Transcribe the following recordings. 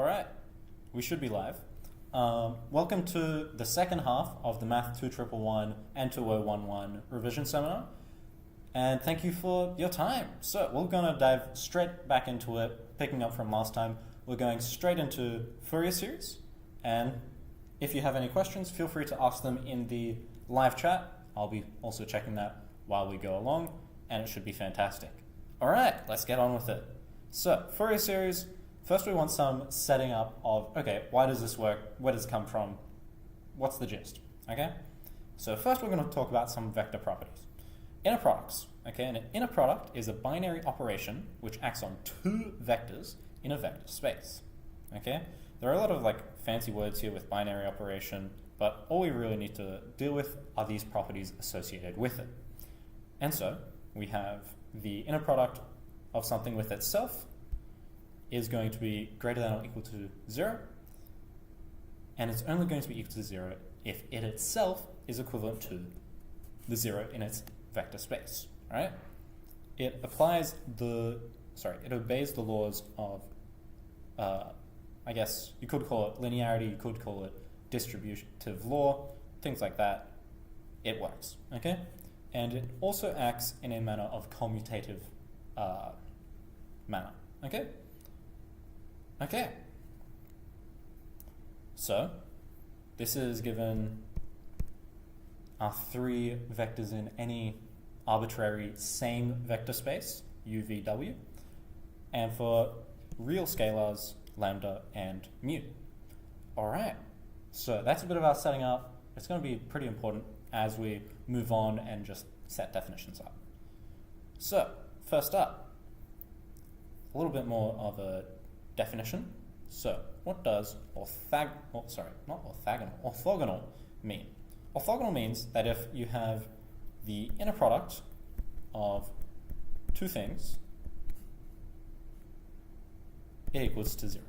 Alright, we should be live. Welcome to the second half of the MATH2011 and 2011 revision seminar. And thank you for your time. So we're going to dive straight back into it, picking up from last time. We're going straight into Fourier series. And if you have any questions, feel free to ask them in the live chat. I'll be also checking that while we go along, and it should be fantastic. Alright, let's get on with it. So, Fourier series, first we want some setting up of, okay, why does this work? Where does it come from? What's the gist? Okay? So first we're going to talk about some vector properties. Inner products. Okay, and an inner product is a binary operation which acts on two vectors in a vector space. Okay? There are a lot of fancy words here with binary operation, but all we really need to deal with are these properties associated with it. And so we have the inner product of something with itself is going to be greater than or equal to 0, and it's only going to be equal to 0 if it itself is equivalent to the 0 in its vector space. Right? It obeys the laws of, I guess you could call it linearity, you could call it distributive law, things like that. It works. Okay? And it also acts in a manner of commutative manner. Okay? Okay. So, this is given our three vectors in any arbitrary same vector space, u, v, w, and for real scalars, lambda and mu. Alright, so that's a bit of our setting up. It's going to be pretty important as we move on and just set definitions up. So, first up, a little bit more of a definition. So, what does orthogonal mean? Orthogonal means that if you have the inner product of two things, it equals to 0.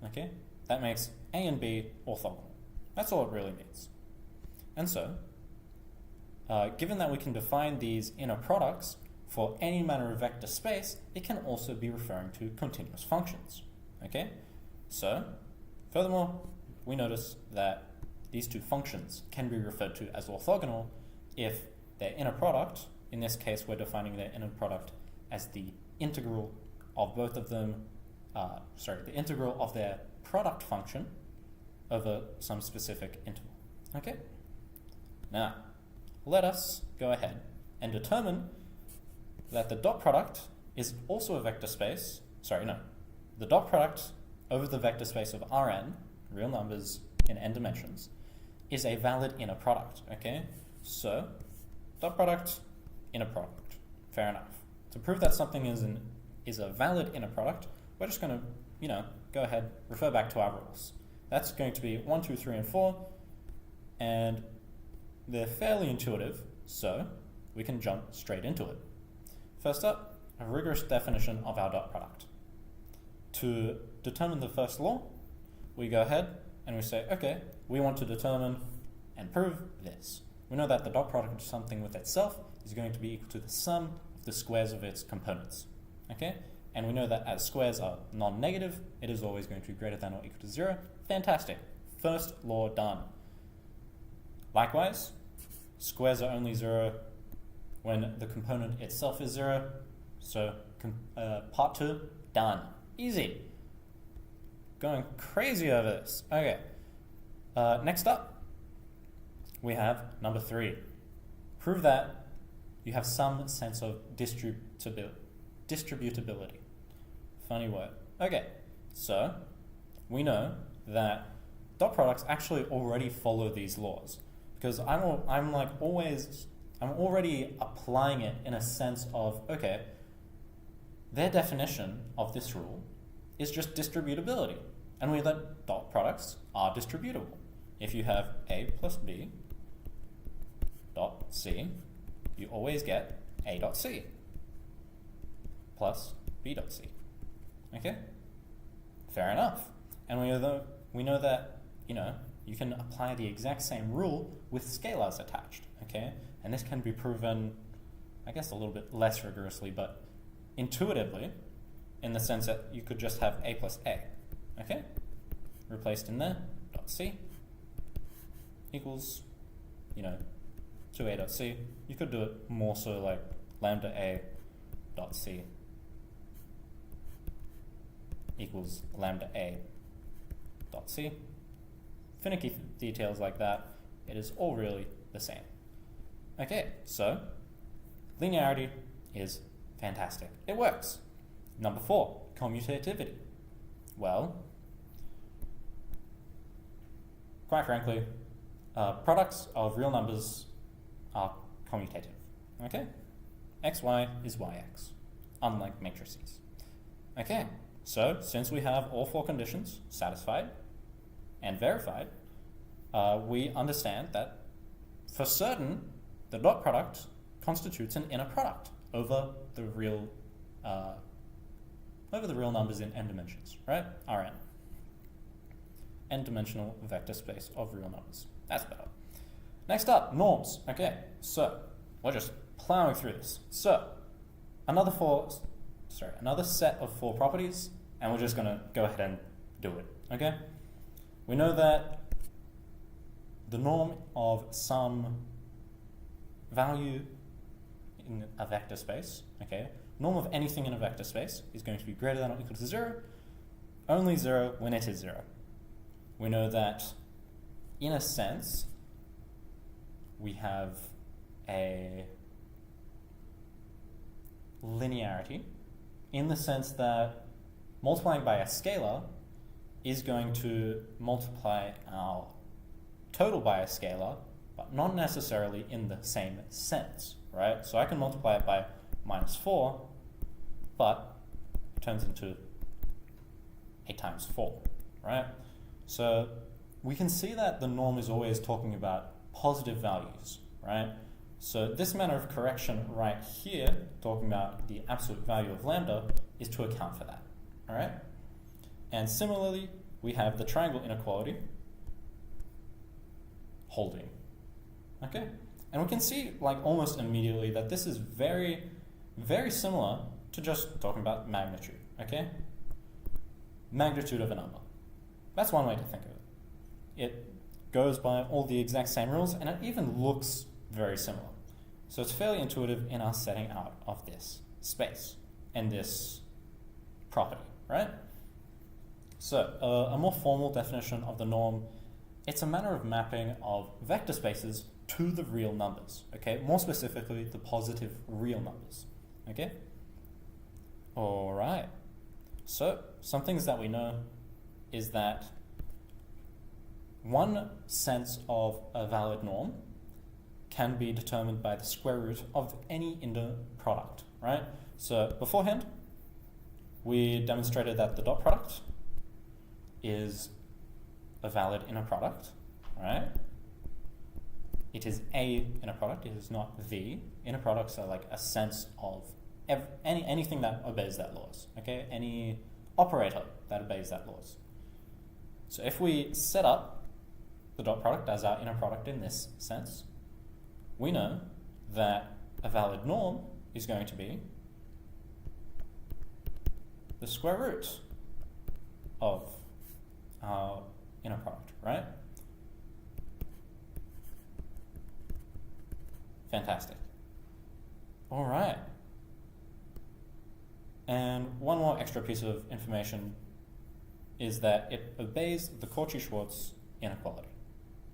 Okay? That makes A and B orthogonal. That's all it really means. And so, given that we can define these inner products for any manner of vector space, it can also be referring to continuous functions. Okay? So, furthermore, we notice that these two functions can be referred to as orthogonal if their inner product, in this case we're defining their inner product as the integral of both of them, the integral of their product function over some specific interval. Okay? Now, let us go ahead and determine that the dot product is also a vector space, the dot product over the vector space of Rn, real numbers in n dimensions, is a valid inner product, okay? So, dot product, inner product, fair enough. To prove that something is a valid inner product, we're just going to, go ahead, refer back to our rules. That's going to be 1, 2, 3, and 4, and they're fairly intuitive, so we can jump straight into it. First up, a rigorous definition of our dot product. To determine the first law, we go ahead and we say, okay, we want to determine and prove this. We know that the dot product of something with itself is going to be equal to the sum of the squares of its components. Okay? And we know that as squares are non-negative, it is always going to be greater than or equal to 0. Fantastic. First law done. Likewise, squares are only 0 when the component itself is 0. So part 2, done. Easy. Going crazy over this. Okay. Next up, we have number 3. Prove that you have some sense of distributability. Funny word. Okay. So we know that dot products actually already follow these laws because I'm already applying it in a sense of, okay, their definition of this rule is just distributability. And we know that dot products are distributable. If you have A plus B dot C, you always get A dot C plus B dot C. Okay? Fair enough. And we know that, you can apply the exact same rule with scalars attached. Okay? And this can be proven, I guess, a little bit less rigorously, but intuitively, in the sense that you could just have A plus A. Okay? replaced in there, dot c, equals, 2a dot c. You could do it more so like lambda a dot c equals lambda a dot c. Finicky details like that, it is all really the same. Okay, so linearity is fantastic. It works. Number 4, commutativity. Well, quite frankly, products of real numbers are commutative. Okay? xy is yx, unlike matrices. Okay, so since we have all 4 conditions satisfied and verified, we understand that for certain, the dot product constitutes an inner product over the real numbers in n dimensions, right? Rn. N-dimensional vector space of real numbers. That's better. Next up, norms. Okay, so we're just plowing through this. So another set of 4 properties, and we're just going to go ahead and do it. Okay, we know that the norm of some value in a vector space, okay, norm of anything in a vector space is going to be greater than or equal to 0, only 0 when it is 0. We know that, in a sense, we have a linearity in the sense that multiplying by a scalar is going to multiply our total by a scalar, but not necessarily in the same sense, right? So I can multiply it by -4, but it turns into 8 times 4, right? So we can see that the norm is always talking about positive values, right? So this manner of correction right here, talking about the absolute value of lambda, is to account for that, all right? And similarly, we have the triangle inequality holding, okay? And we can see, like, almost immediately that this is very, very similar to just talking about magnitude, okay? Magnitude of a number. That's one way to think of it. It goes by all the exact same rules, and it even looks very similar. So it's fairly intuitive in our setting out of this space and this property, right? So a more formal definition of the norm, it's a manner of mapping of vector spaces to the real numbers, okay? More specifically, the positive real numbers, okay? All right. So some things that we know is that one sense of a valid norm can be determined by the square root of any inner product, right? So beforehand, we demonstrated that the dot product is a valid inner product, right? It is a inner product, it is not the. Inner products are like a sense of anything that obeys that laws, okay? Any operator that obeys that laws. So if we set up the dot product as our inner product in this sense, we know that a valid norm is going to be the square root of our inner product, right? Fantastic. All right. And one more extra piece of information is that it obeys the Cauchy-Schwarz inequality.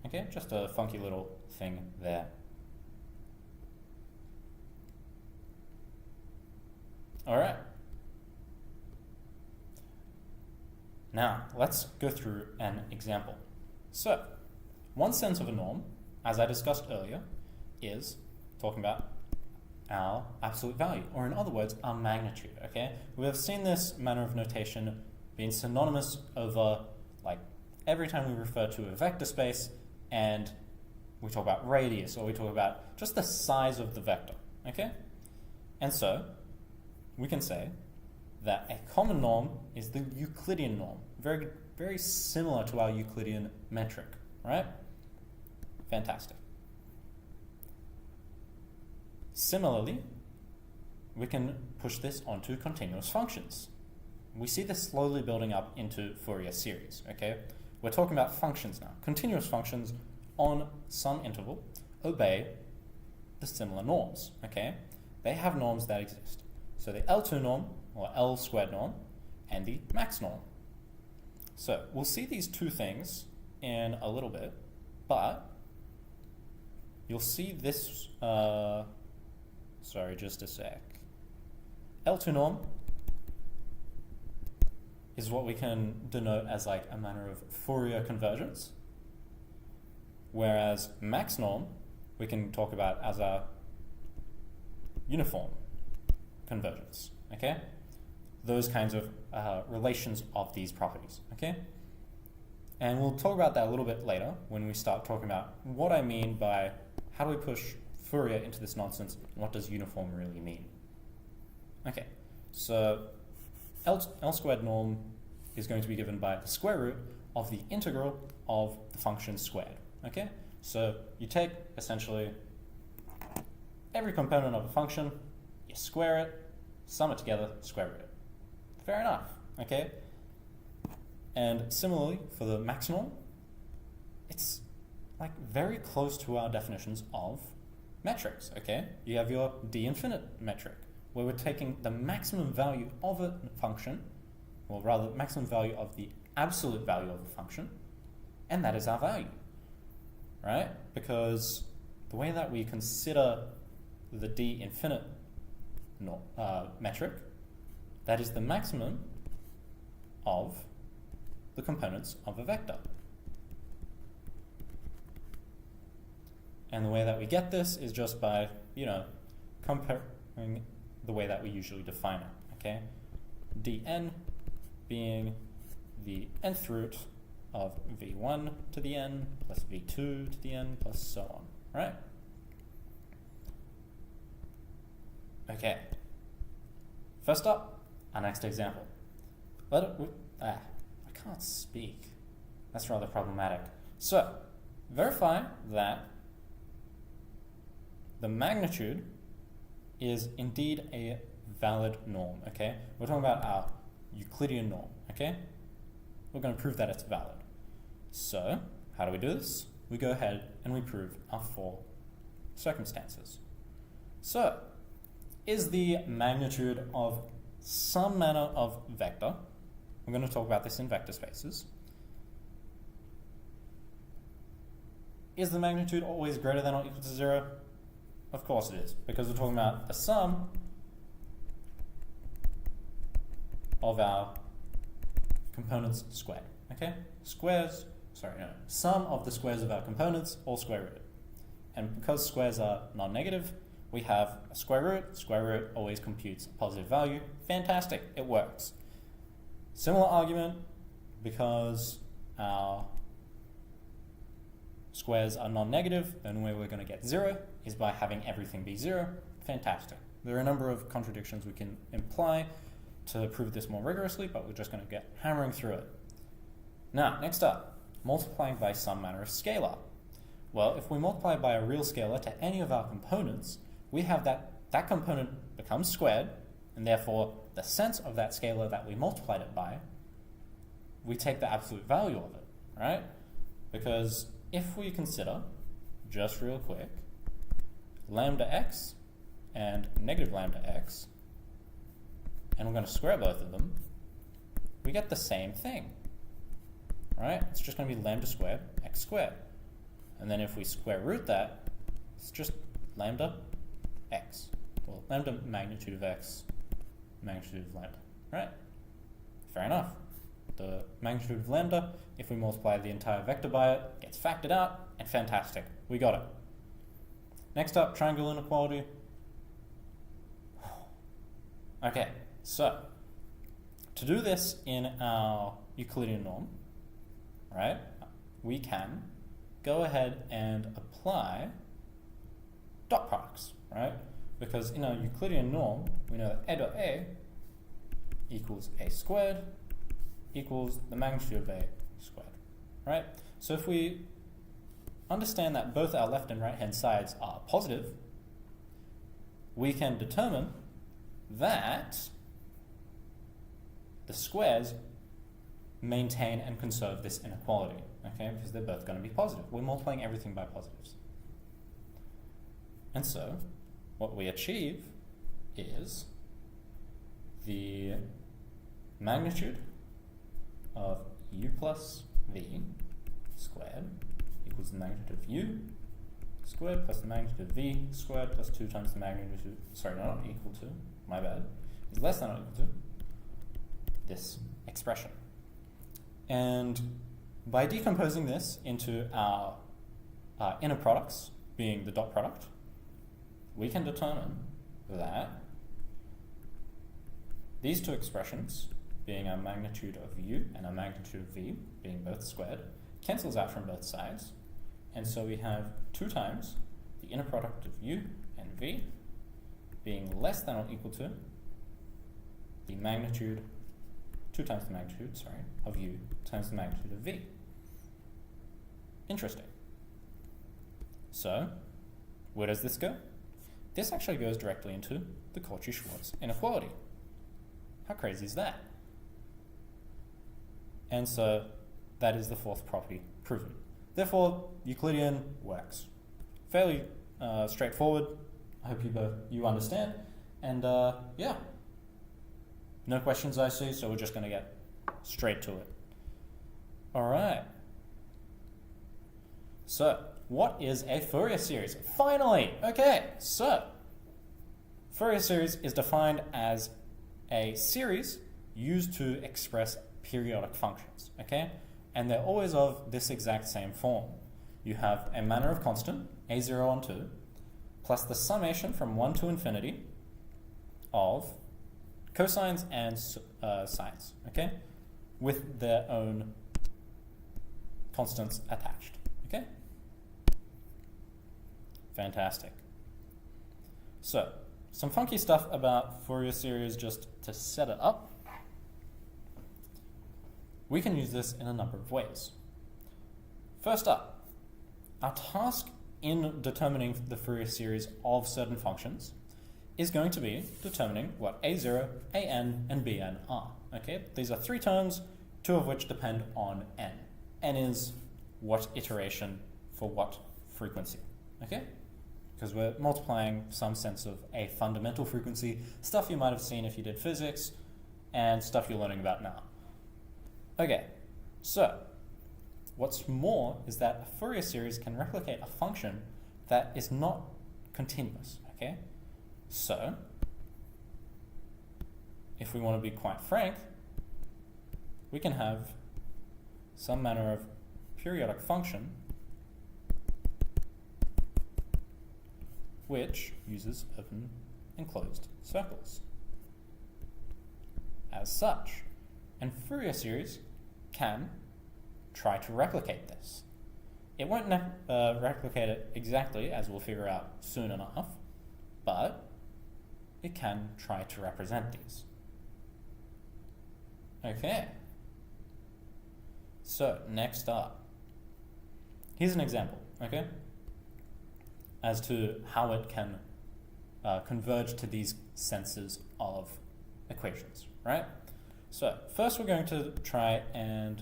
Okay, just a funky little thing there. All right. Now, let's go through an example. So, one sense of a norm, as I discussed earlier, is talking about our absolute value, or in other words, our magnitude, okay? We have seen this manner of notation being synonymous over, like, every time we refer to a vector space and we talk about radius, or we talk about just the size of the vector, okay? And so, we can say that a common norm is the Euclidean norm, very, very similar to our Euclidean metric, right? Fantastic. Similarly, we can push this onto continuous functions. We see this slowly building up into Fourier series, okay? we're talking about functions now. Continuous functions on some interval obey the similar norms, okay? They have norms that exist. So the L2 norm, or L squared norm, and the max norm. So we'll see these two things in a little bit, but you'll see this, sorry, just a sec. L2 norm is what we can denote as like a manner of Fourier convergence, whereas max norm we can talk about as a uniform convergence, okay? Those kinds of relations of these properties, okay? And we'll talk about that a little bit later when we start talking about what I mean by how do we push Fourier into this nonsense and what does uniform really mean. Okay, so L squared norm is going to be given by the square root of the integral of the function squared, okay? So you take essentially every component of a function, you square it, sum it together, square root it. Fair enough, okay? And similarly for the max norm, it's like very close to our definitions of metrics, okay? You have your d infinite metric, where we're taking the maximum value of a function, or rather maximum value of the absolute value of a function, and that is our value, right? Because the way that we consider the d infinite metric, that is the maximum of the components of a vector. And the way that we get this is just by, comparing the way that we usually define it, okay? dn being the nth root of v1 to the n plus v2 to the n plus so on, right? Okay. First up, our next example. I can't speak. That's rather problematic. So, verify that the magnitude is indeed a valid norm, okay? We're talking about our Euclidean norm, okay? We're going to prove that it's valid. So, how do we do this? We go ahead and we prove our four circumstances. So, is the magnitude of some manner of vector, we're going to talk about this in vector spaces, is the magnitude always greater than or equal to 0? Of course it is, because we're talking about the sum of our components squared, okay? Sum of the squares of our components, all square rooted. And because squares are non-negative, we have a square root always computes a positive value. Fantastic, it works. Similar argument, because our squares are non-negative, the only way we're going to get 0 is by having everything be 0. Fantastic. There are a number of contradictions we can imply to prove this more rigorously, but we're just going to get hammering through it. Now, next up, multiplying by some manner of scalar. Well, if we multiply by a real scalar to any of our components, we have that component becomes squared, and therefore the sense of that scalar that we multiplied it by, we take the absolute value of it, right? Because if we consider, just real quick, lambda x and negative lambda x, and we're going to square both of them, we get the same thing, right? It's just going to be lambda squared x squared. And then if we square root that, it's just lambda x. Well, lambda magnitude of x, magnitude of lambda, right? Fair enough. The magnitude of lambda, if we multiply the entire vector by it, gets factored out, and fantastic. We got it. Next up, triangle inequality. Okay, so to do this in our Euclidean norm, right, we can go ahead and apply dot products, right? Because in our Euclidean norm, we know that a dot a equals a squared equals the magnitude of a squared, right? So if we understand that both our left and right hand sides are positive, we can determine that the squares maintain and conserve this inequality, okay, because they're both going to be positive. We're multiplying everything by positives. And so, what we achieve is the magnitude of u plus v squared equals the magnitude of u squared plus the magnitude of v squared plus 2 times the magnitude, not equal to, my bad, is less than or equal to this expression. And by decomposing this into our inner products, being the dot product, we can determine that these two expressions, being our magnitude of u and our magnitude of v, being both squared, cancels out from both sides. And so we have 2 times the inner product of u and v being less than or equal to the magnitude, 2 times the magnitude, of u times the magnitude of v. Interesting. So, where does this go? This actually goes directly into the Cauchy-Schwarz inequality. How crazy is that? And so, that is the fourth property proven. Therefore, Euclidean works. Fairly straightforward. I hope you understand. And yeah, no questions I see, so we're just going to get straight to it. All right. So, what is a Fourier series? Finally! Okay, so Fourier series is defined as a series used to express periodic functions, okay? And they're always of this exact same form. You have a manner of constant, a0 on 2, plus the summation from 1 to infinity of cosines and sines, okay? With their own constants attached, okay? Fantastic. So, some funky stuff about Fourier series just to set it up. We can use this in a number of ways. First up, our task in determining the Fourier series of certain functions is going to be determining what a0, an, and bn are. Okay? These are 3 terms, 2 of which depend on n. N is what iteration for what frequency. Okay? Because we're multiplying some sense of a fundamental frequency, stuff you might have seen if you did physics, and stuff you're learning about now. Okay, so what's more is that a Fourier series can replicate a function that is not continuous, okay? So, if we want to be quite frank, we can have some manner of periodic function which uses open and closed circles as such. And Fourier series can try to replicate this. It won't replicate it exactly, as we'll figure out soon enough, but it can try to represent these. Okay. So, next up. Here's an example, okay? As to how it can converge to these senses of equations, right? So, first we're going to try and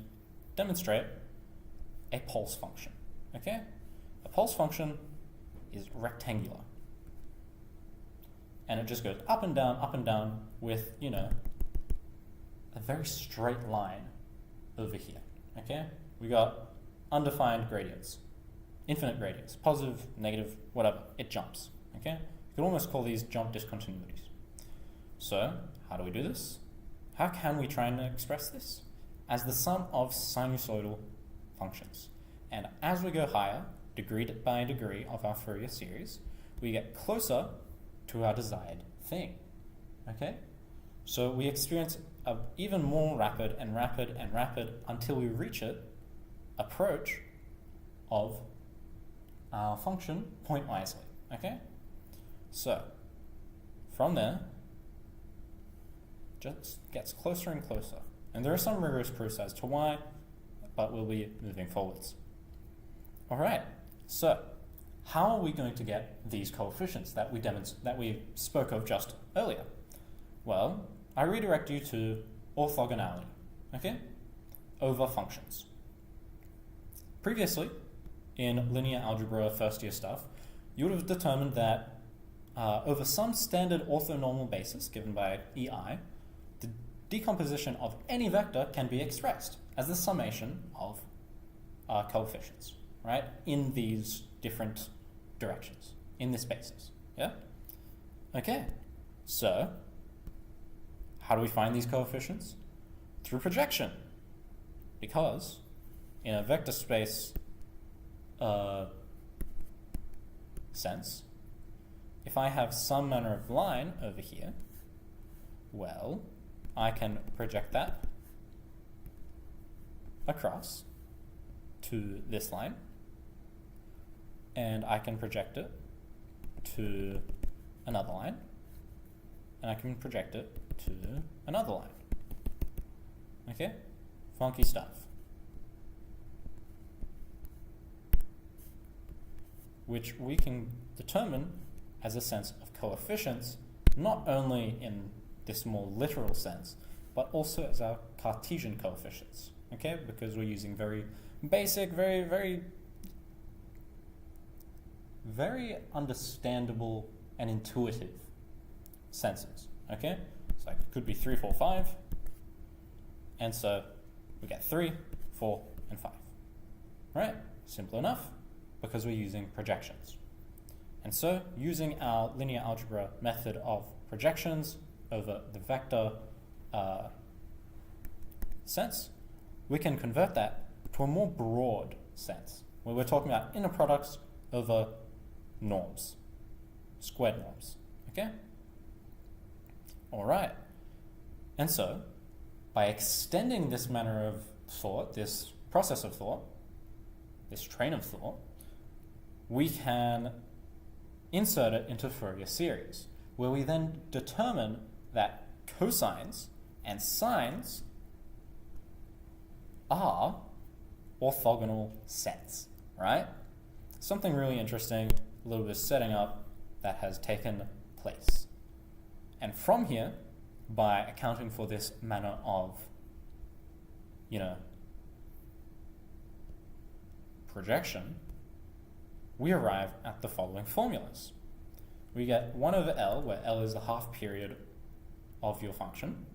demonstrate a pulse function, okay? A pulse function is rectangular. And it just goes up and down with, you know, a very straight line over here, okay? We got undefined gradients, infinite gradients, positive, negative, whatever, it jumps, okay? You could almost call these jump discontinuities. So, how do we do this? How can we try and express this? As the sum of sinusoidal functions. And as we go higher, degree by degree of our Fourier series, we get closer to our desired thing. Okay? So we experience an even more rapid and rapid and rapid until we reach it, approach of our function pointwisely. Okay? So, from there, just gets closer and closer. And there are some rigorous proofs as to why, but we'll be moving forwards. Alright, so how are we going to get these coefficients that we spoke of just earlier? Well, I redirect you to orthogonality, okay? over functions. Previously, in linear algebra first year stuff, you would have determined that over some standard orthonormal basis given by EI, the decomposition of any vector can be expressed as the summation of coefficients, right, in these different directions, in this basis. Yeah? Okay, so how do we find these coefficients? Through projection. Because in a vector space sense, if I have some manner of line over here, well, I can project that across to this line, and I can project it to another line, and I can project it to another line. Okay? Funky stuff. Which we can determine as a sense of coefficients, not only in this more literal sense, but also as our Cartesian coefficients. Okay? Because we're using very basic, very understandable and intuitive senses. Okay? So it could be 3, 4, 5. And so we get 3, 4, and 5. Right? Simple enough, because we're using projections. And so, using our linear algebra method of projections over the vector sense, we can convert that to a more broad sense, where we're talking about inner products over norms, squared norms. Okay? All right. And so, by extending this manner of thought, this process of thought, this train of thought, we can insert it into Fourier series, where we then determine that cosines and sines are orthogonal sets, right? Something really interesting, a little bit of setting up that has taken place. And from here, by accounting for this manner of, projection, we arrive at the following formulas. We get 1 over L, where L is the half period of your function.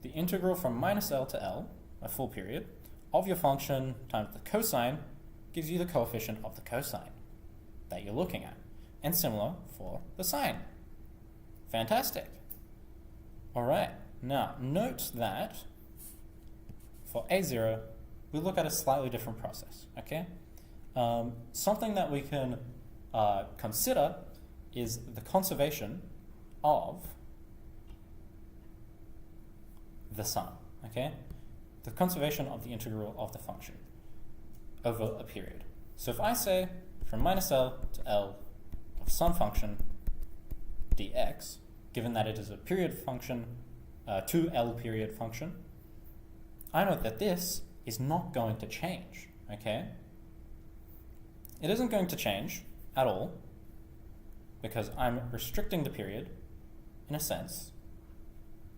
The integral from minus L to L, a full period, of your function times the cosine gives you the coefficient of the cosine that you're looking at. And similar for the sine. Fantastic. All right, now note that for A0, we look at a slightly different process, okay? Something that we can consider is the conservation of the sum, okay? The conservation of the integral of the function over a period. So if I say from minus L to L of some function dx, given that it is a period function, 2L period function, I know that this is not going to change, okay? It isn't going to change at all because I'm restricting the period in a sense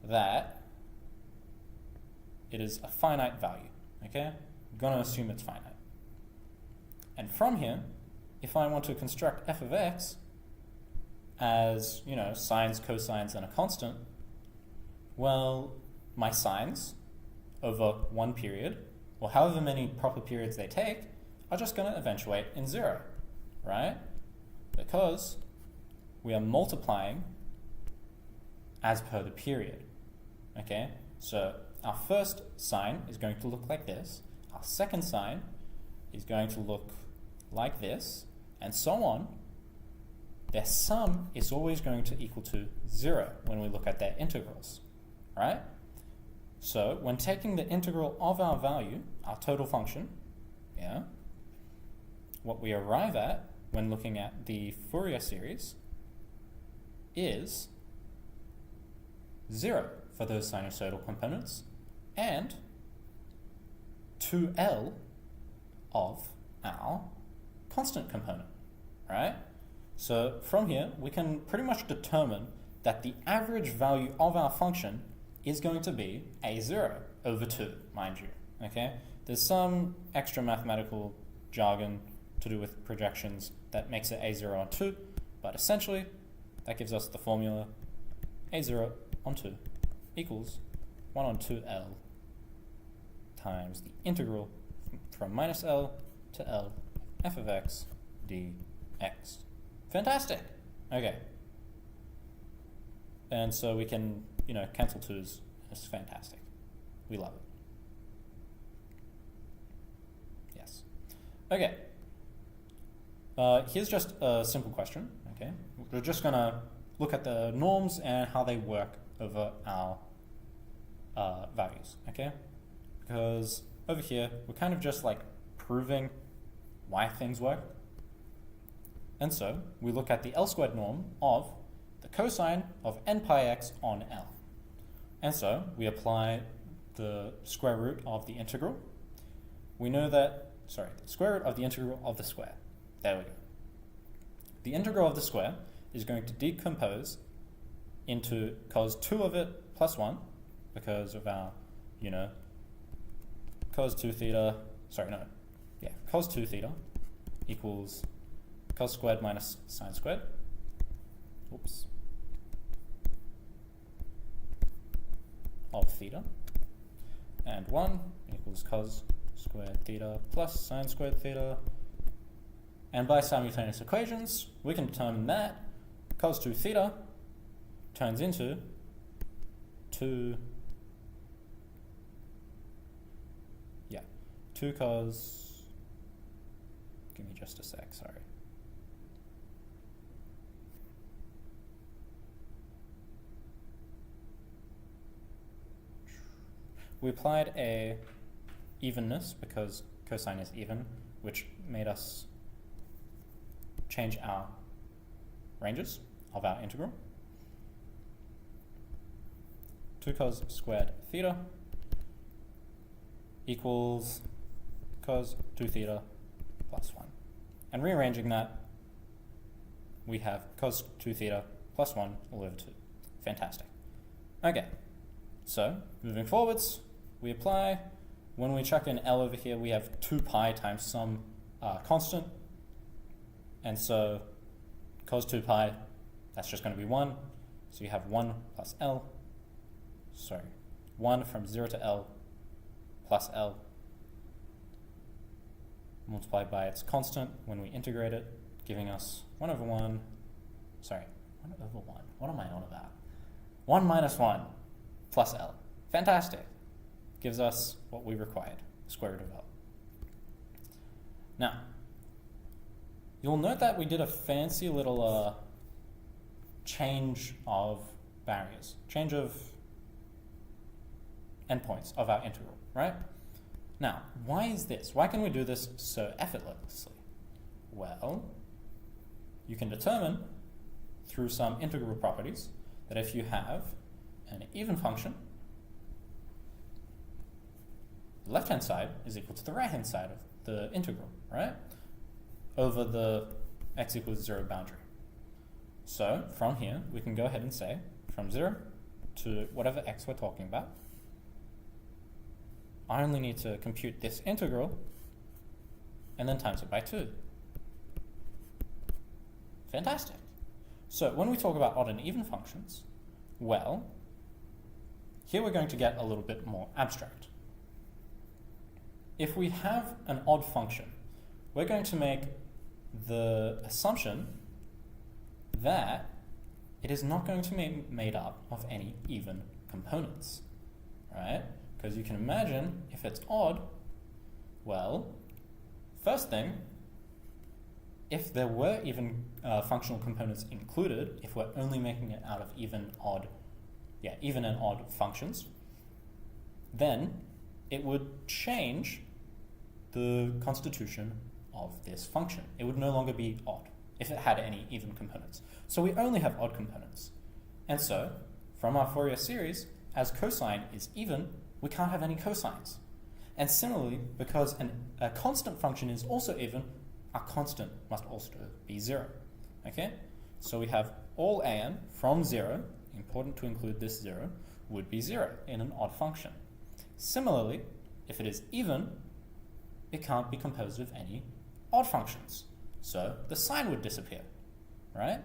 that it is a finite value, okay? I'm going to assume it's finite. And from here, if I want to construct f of x as, sines, cosines, and a constant, well, my sines over one period, or however many proper periods they take, are just going to eventuate in 0, right? Because we are multiplying as per the period, okay? So our first sine is going to look like this, our second sine is going to look like this, and so on. Their sum is always going to equal to 0 when we look at their integrals, right? So when taking the integral of our value, our total function, what we arrive at when looking at the Fourier series is 0 for those sinusoidal components and 2L of our constant component, right? So from here, we can pretty much determine that the average value of our function is going to be a0 over 2, mind you. Okay? There's some extra mathematical jargon to do with projections that makes it a0 on 2, but essentially that gives us the formula a0 on 2 equals 1 on 2l times the integral from minus L to L f of x dx. Fantastic! Okay. And so we can, cancel 2's. It's fantastic. We love it. Yes. Okay. Here's just a simple question, okay? We're just going to look at the norms and how they work over our values, okay? Because over here, we're kind of just like proving why things work. And so we look at the L squared norm of the cosine of n pi x on L. And so we apply the square root of the integral. We know that, the square root of the integral of the square. There we go. The integral of the square is going to decompose into cos 2 of it plus 1 because of our, cos 2 theta, cos 2 theta equals cos squared minus sine squared. Oops. Of theta. And 1 equals cos squared theta plus sine squared theta. And by simultaneous equations, we can determine that cos 2 theta turns into 2 cos, give me just a sec, sorry. We applied a evenness because cosine is even, which made us change our ranges of our integral. 2 cos squared theta equals cos 2 theta plus 1. And rearranging that, we have cos 2 theta plus 1 all over 2. Fantastic. Okay, so moving forwards, we apply. When we chuck in L over here, we have 2 pi times some constant. And so cos 2 pi, that's just going to be 1. So you have 1 plus L. 1 from 0 to L plus L multiplied by its constant when we integrate it, giving us 1 over 1. 1 over 1. What am I on about? 1 minus 1 plus L. Fantastic. Gives us what we required, square root of L. Now, you'll note that we did a fancy little change of barriers, change of endpoints of our integral, right? Now, why is this? Why can we do this so effortlessly? Well, you can determine through some integral properties that if you have an even function, the left-hand side is equal to the right-hand side of the integral, right? Over the x equals 0 boundary. So from here, we can go ahead and say from 0 to whatever x we're talking about, I only need to compute this integral and then times it by 2. Fantastic. So when we talk about odd and even functions, well, here we're going to get a little bit more abstract. If we have an odd function, we're going to make the assumption that it is not going to be made up of any even components, right? Because you can imagine if it's odd, well, first thing, if there were even functional components included, if we're only making it out of even and odd functions, then it would change the constitution of this function. It would no longer be odd if it had any even components. So we only have odd components. And so, from our Fourier series, as cosine is even, we can't have any cosines. And similarly, because a constant function is also even, our constant must also be 0. Okay? So we have all an from 0, important to include this 0, would be 0 in an odd function. Similarly, if it is even, it can't be composed of any odd functions. So the sign would disappear, right?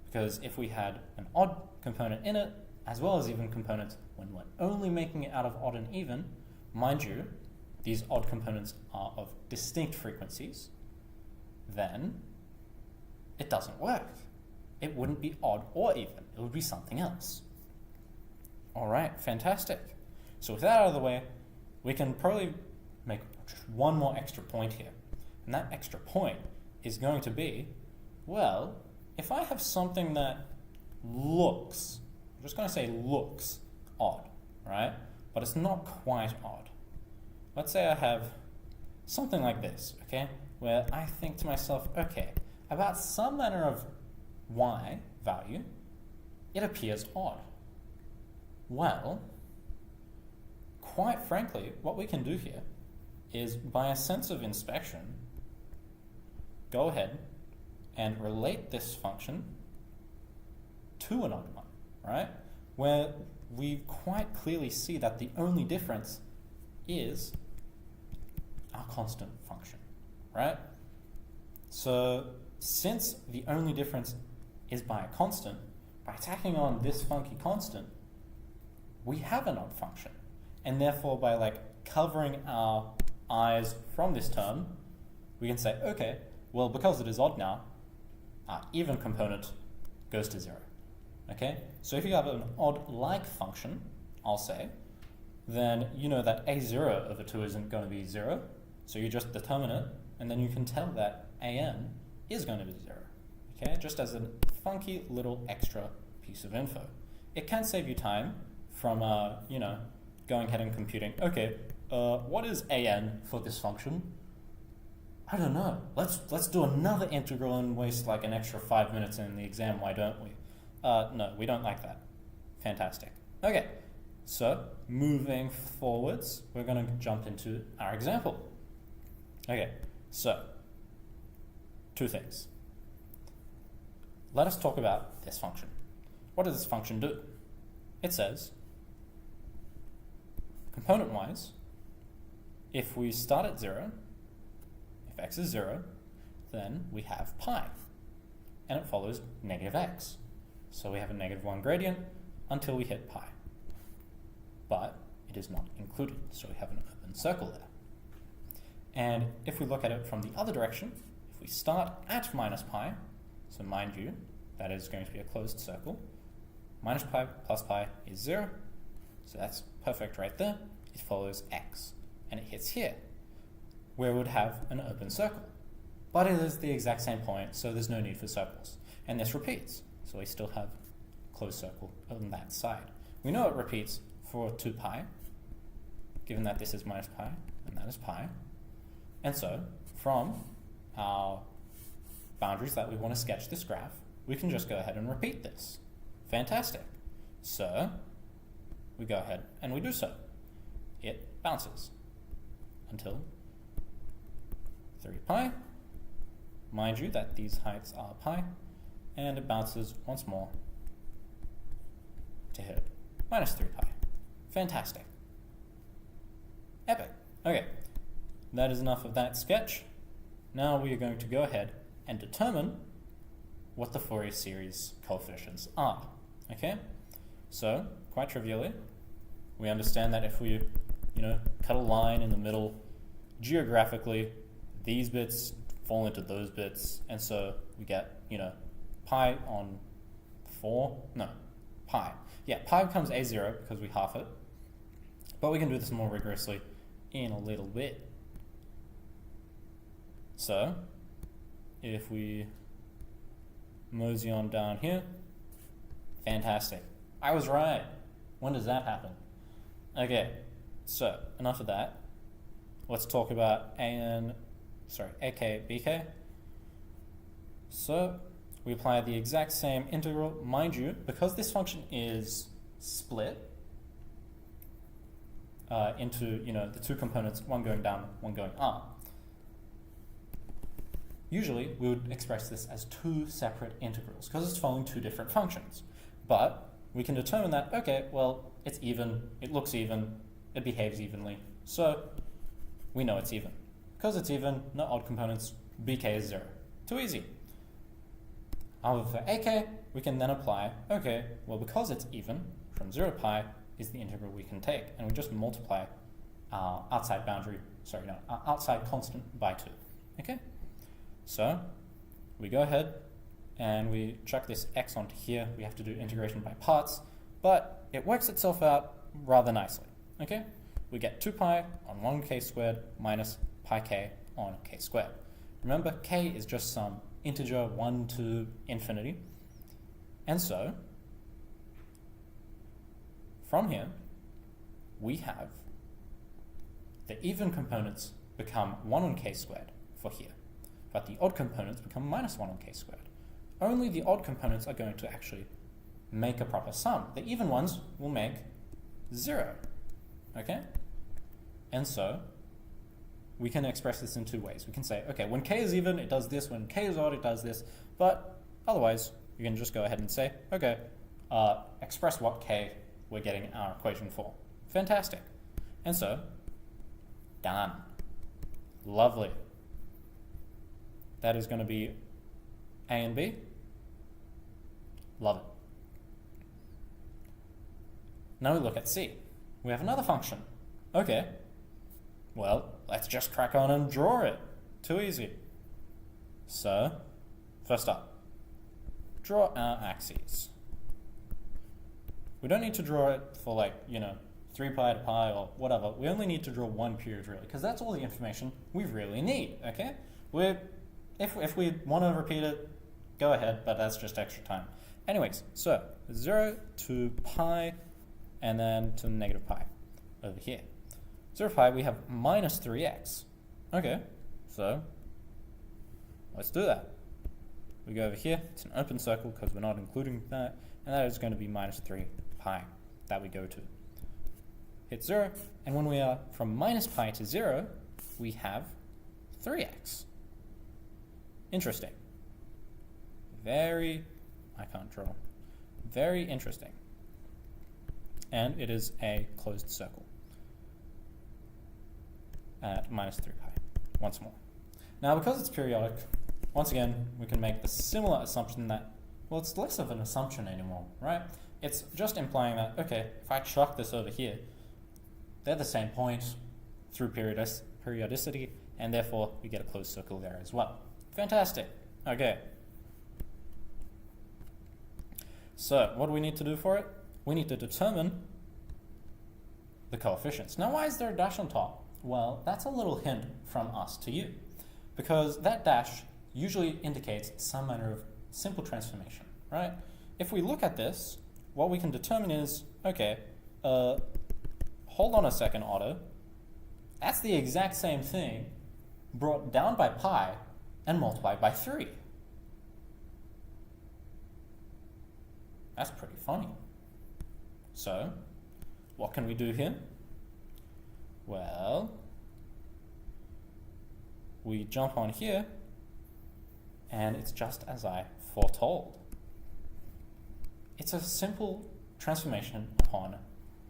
Because if we had an odd component in it, as well as even components, when we're only making it out of odd and even, mind you, these odd components are of distinct frequencies, then it doesn't work. It wouldn't be odd or even. It would be something else. All right, fantastic. So with that out of the way, we can probably make just one more extra point here. And that extra point is going to be, well, if I have something that looks, I'm just going to say looks odd, right? But it's not quite odd. Let's say I have something like this, okay? Where I think to myself, okay, about some manner of y value, it appears odd. Well, quite frankly, what we can do here is, by a sense of inspection, go ahead and relate this function to an odd one, right? Where we quite clearly see that the only difference is our constant function, right? So since the only difference is by a constant, by tacking on this funky constant, we have an odd function. And therefore, by like covering our eyes from this term, we can say, okay, well, because it is odd now, our even component goes to 0. Okay? So if you have an odd-like function, I'll say, then you know that a0 over 2 isn't going to be 0, so you just determine it, and then you can tell that an is going to be 0. Okay? Just as a funky little extra piece of info. It can save you time from, going ahead and computing, okay, what is an for this function? I don't know. Let's do another integral and waste like an extra 5 minutes in the exam, why don't we? No, we don't like that. Fantastic. Okay, so moving forwards, we're going to jump into our example. Okay, so 2 things. Let us talk about this function. What does this function do? It says, component-wise, if we start at 0, if x is 0, then we have pi, and it follows negative x. So we have a -1 gradient until we hit pi. But it is not included, so we have an open circle there. And if we look at it from the other direction, if we start at minus pi, so mind you, that is going to be a closed circle, minus pi plus pi is 0, so that's perfect right there. It follows x, and it hits here, where it would have an open circle. But it is the exact same point, so there's no need for circles. And this repeats, so we still have a closed circle on that side. We know it repeats for 2 pi, given that this is minus pi, and that is pi. And so, from our boundaries that we want to sketch this graph, we can just go ahead and repeat this. Fantastic. So, we go ahead and we do so. It bounces until 3 pi. Mind you that these heights are pi, and it bounces once more to hit minus 3 pi. Fantastic. Epic. Okay, that is enough of that sketch. Now we are going to go ahead and determine what the Fourier series coefficients are. Okay, so quite trivially, we understand that if we, cut a line in the middle, geographically, these bits fall into those bits, and so we get, pi on 4, no, pi. Yeah, pi becomes a0 because we half it, but we can do this more rigorously in a little bit. So, if we mosey on down here, fantastic. I was right. When does that happen? Okay, so enough of that. Let's talk about AK, BK. So we apply the exact same integral. Mind you, because this function is split into the 2 components, one going down, one going up, usually we would express this as 2 separate integrals because it's following 2 different functions. But we can determine that, okay, well, it's even, it looks even, it behaves evenly, so we know it's even. Because it's even, no odd components, bk is 0. Too easy. However, for ak, we can then apply, okay, well, because it's even, from 0 to pi is the integral we can take, and we just multiply our outside boundary, our outside constant by 2. Okay? So, we go ahead and we chuck this x onto here. We have to do integration by parts, but it works itself out rather nicely. Okay? We get 2 pi on 1k squared minus pi k on k squared. Remember, k is just some integer 1 to infinity. And so, from here, we have the even components become 1 on k squared for here, but the odd components become minus 1 on k squared. Only the odd components are going to actually make a proper sum. The even ones will make 0. Okay? And so, we can express this in two ways. We can say, okay, when k is even, it does this. When k is odd, it does this. But otherwise, you can just go ahead and say, okay, express what k we're getting our equation for. Fantastic. And so, done. Lovely. That is going to be a and b. Love it. Now we look at c. We have another function. Okay. Well, let's just crack on and draw it. Too easy. So, first up, draw our axes. We don't need to draw it for 3 pi to pi or whatever. We only need to draw one period really, because that's all the information we really need, okay? If we want to repeat it, go ahead, but that's just extra time. Anyways, so 0 to pi and then to negative pi over here. 0 to pi, we have minus 3x. Okay, so let's do that. We go over here, it's an open circle because we're not including that, and that is going to be minus 3 pi that we go to. Hit 0, and when we are from minus pi to 0, we have 3x. Interesting. I can't draw. Very interesting. And it is a closed circle at minus 3 pi, once more. Now, because it's periodic, once again, we can make the similar assumption that, well, it's less of an assumption anymore, right? It's just implying that, okay, if I chuck this over here, they're the same point through periodicity, and therefore we get a closed circle there as well. Fantastic. Okay. So, what do we need to do for it? We need to determine the coefficients. Now, why is there a dash on top? Well, that's a little hint from us to you, because that dash usually indicates some manner of simple transformation, right? If we look at this, what we can determine is, okay, hold on a second, Otto. That's the exact same thing brought down by pi and multiplied by 3. That's pretty funny. So, what can we do here? Well, we jump on here, and it's just as I foretold. It's a simple transformation upon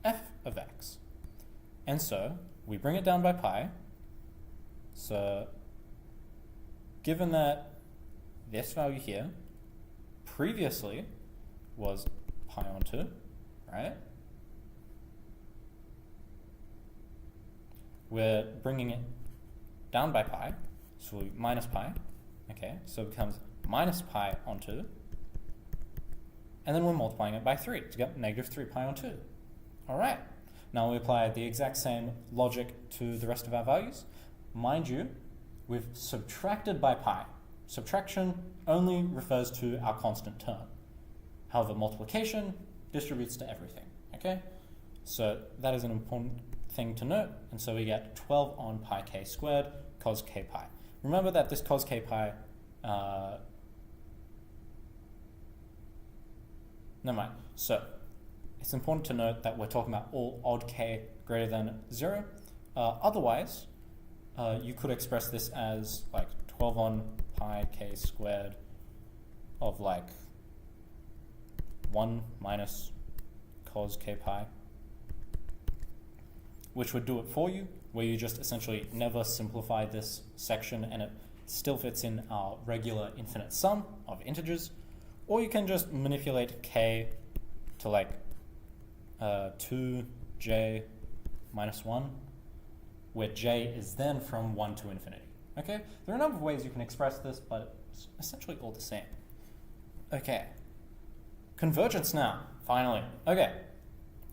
f of x. And so, we bring it down by pi. So, given that this value here previously was pi on 2, right? We're bringing it down by pi, so we minus pi, okay? So it becomes minus pi on 2, and then we're multiplying it by 3 to get negative 3 pi on 2. All right, now we apply the exact same logic to the rest of our values. Mind you, we've subtracted by pi. Subtraction only refers to our constant term. However, multiplication distributes to everything, okay? So that is an important thing to note, and so we get 12 on pi k squared cos k pi. Remember that this cos k pi, never mind. So it's important to note that we're talking about all odd k greater than 0. Otherwise, you could express this as 12 on pi k squared of 1 minus cos k pi, which would do it for you, where you just essentially never simplify this section and it still fits in our regular infinite sum of integers, or you can just manipulate k to like 2j minus 1, where j is then from 1 to infinity. Okay, there are a number of ways you can express this, but it's essentially all the same. Okay, convergence now, finally. Okay,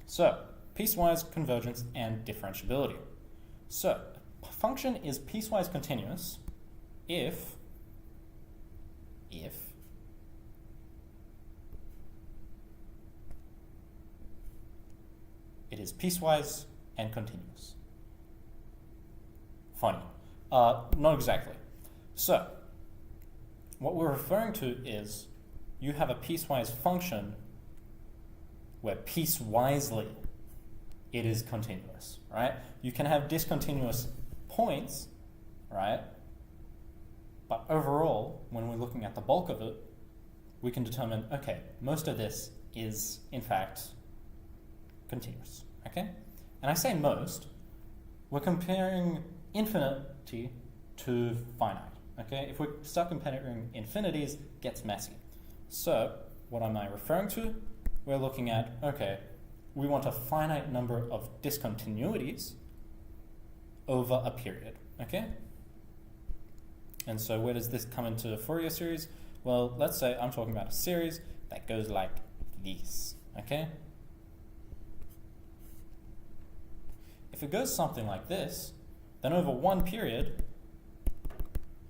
so piecewise convergence and differentiability. So a function is piecewise continuous if it is piecewise and continuous. Funny. Not exactly. So what we're referring to is you have a piecewise function where piecewisely it is continuous, right? You can have discontinuous points, right? But overall, when we're looking at the bulk of it, we can determine, okay, most of this is in fact continuous, okay? And I say most, we're comparing infinity to finite, okay? If we start comparing infinities, it gets messy. So what am I referring to? We're looking at, okay, we want a finite number of discontinuities over a period, okay? And so where does this come into the Fourier series? Well, let's say I'm talking about a series that goes like this, okay? If it goes something like this, then over one period,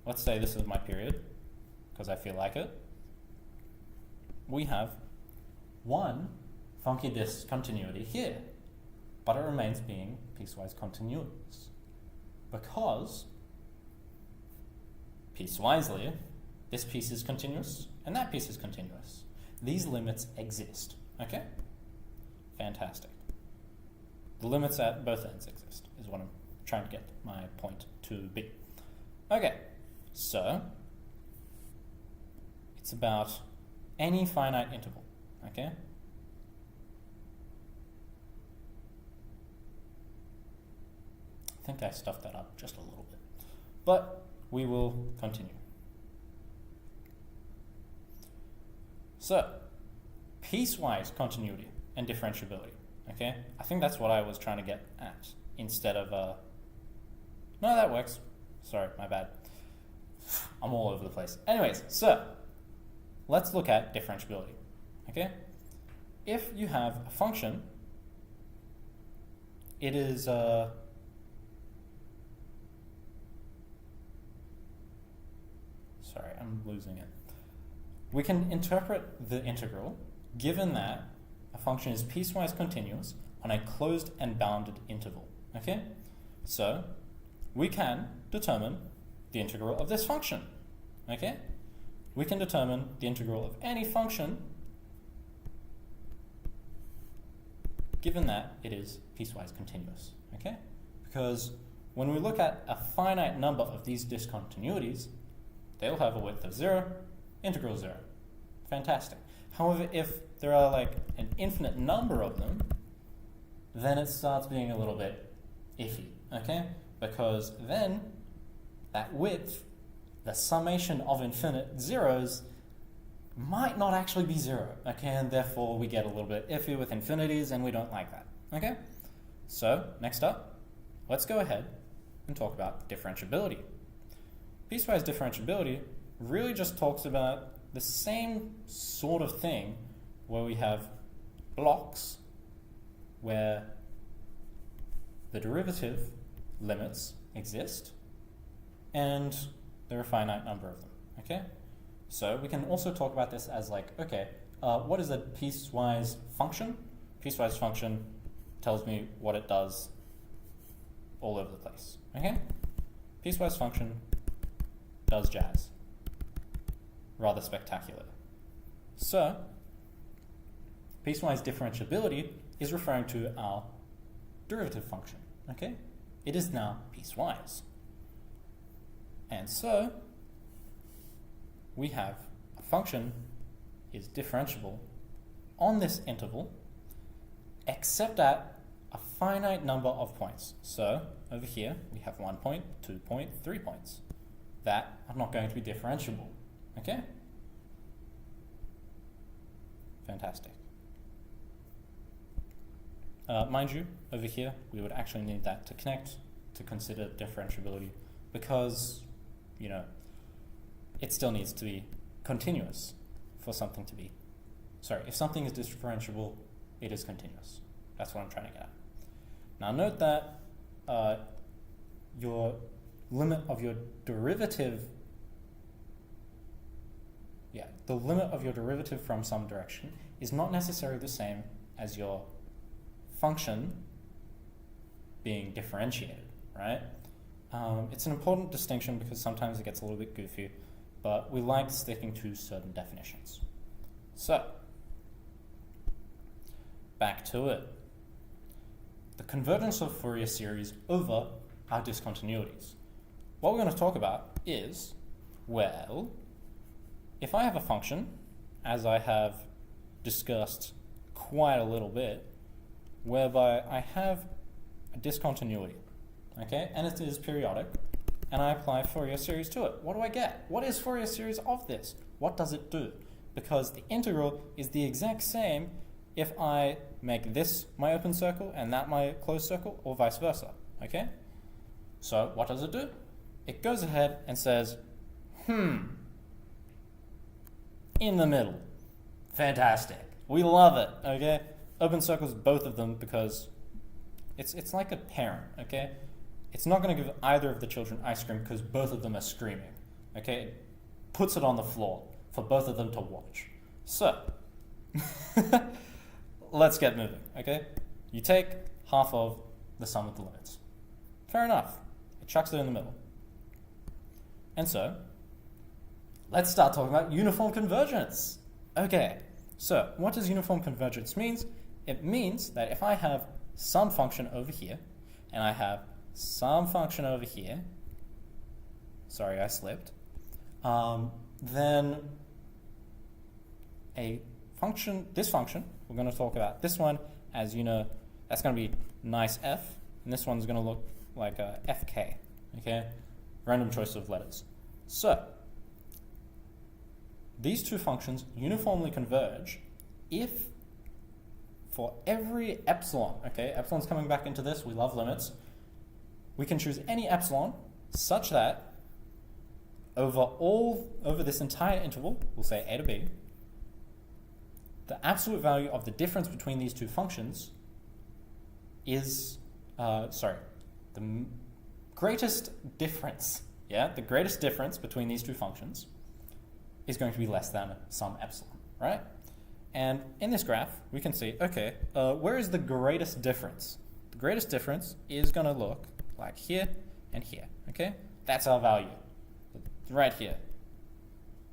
let's say this is my period, because I feel like it, we have one funky discontinuity here, but it remains being piecewise continuous, because piecewisely, this piece is continuous and that piece is continuous. These limits exist, okay? Fantastic. The limits at both ends exist, is what I'm trying to get my point to be. Okay, so it's about any finite interval, okay? I think I stuffed that up just a little bit, but we will continue. So, piecewise continuity and differentiability, okay? I think that's what I was trying to get at instead of, no, that works. Sorry, my bad. I'm all over the place. Anyways, so, let's look at differentiability, okay? If you have a function, it is, sorry, I'm losing it. We can interpret the integral given that a function is piecewise continuous on a closed and bounded interval, okay? So we can determine the integral of this function, okay? We can determine the integral of any function given that it is piecewise continuous, okay? Because when we look at a finite number of these discontinuities, they'll have a width of 0, integral 0. Fantastic. However, if there are like an infinite number of them, then it starts being a little bit iffy, okay? Because then that width, the summation of infinite zeros, might not actually be 0, okay? And therefore we get a little bit iffy with infinities and we don't like that, okay? So next up, let's go ahead and talk about differentiability. Piecewise differentiability really just talks about the same sort of thing where we have blocks where the derivative limits exist and there are a finite number of them, okay? So we can also talk about this as like, okay, what is a piecewise function? Piecewise function tells me what it does all over the place, okay? Piecewise function does jazz. Rather spectacular. So, piecewise differentiability is referring to our derivative function, okay? It is now piecewise. And so, we have a function is differentiable on this interval except at a finite number of points. So over here, we have 1 point, 2 point, 3 points that are not going to be differentiable. Okay? Fantastic. Mind you, over here, we would actually need that to connect to consider differentiability because, you know, it still needs to be continuous for something to be. Sorry, if something is differentiable, it is continuous. That's what I'm trying to get at. Now note that your limit of your derivative, the limit of your derivative from some direction is not necessarily the same as your function being differentiated, right? It's an important distinction because sometimes it gets a little bit goofy, but we like sticking to certain definitions. So, back to it. The convergence of Fourier series over our discontinuities. What we're going to talk about is, well, if I have a function, as I have discussed quite a little bit, whereby I have a discontinuity, okay, and it is periodic, and I apply Fourier series to it. What do I get? What is Fourier series of this? What does it do? Because the integral is the exact same if I make this my open circle and that my closed circle, or vice versa, okay? So what does it do? It goes ahead and says, in the middle. Fantastic. We love it, okay? Open circles, both of them, because it's like a parent, okay? It's not going to give either of the children ice cream because both of them are screaming, okay? It puts it on the floor for both of them to watch. So, let's get moving, okay? You take half of the sum of the limits. Fair enough. It chucks it in the middle. And so, let's start talking about uniform convergence. Okay, so what does uniform convergence mean? It means that if I have some function over here, and I have some function over here, sorry, I slipped, then this function, we're going to talk about this one as, you know, that's going to be nice f, and this one's going to look like a fk, okay? Random choice of letters. So, these two functions uniformly converge if for every epsilon, okay, epsilon's coming back into this, we love limits, we can choose any epsilon such that over this entire interval, we'll say a to b, the absolute value of the difference between these two functions is, the greatest difference, the greatest difference between these two functions is going to be less than some epsilon, right? And in this graph, we can see, okay, where is the greatest difference? The greatest difference is going to look like here and here, okay? That's our value, right here,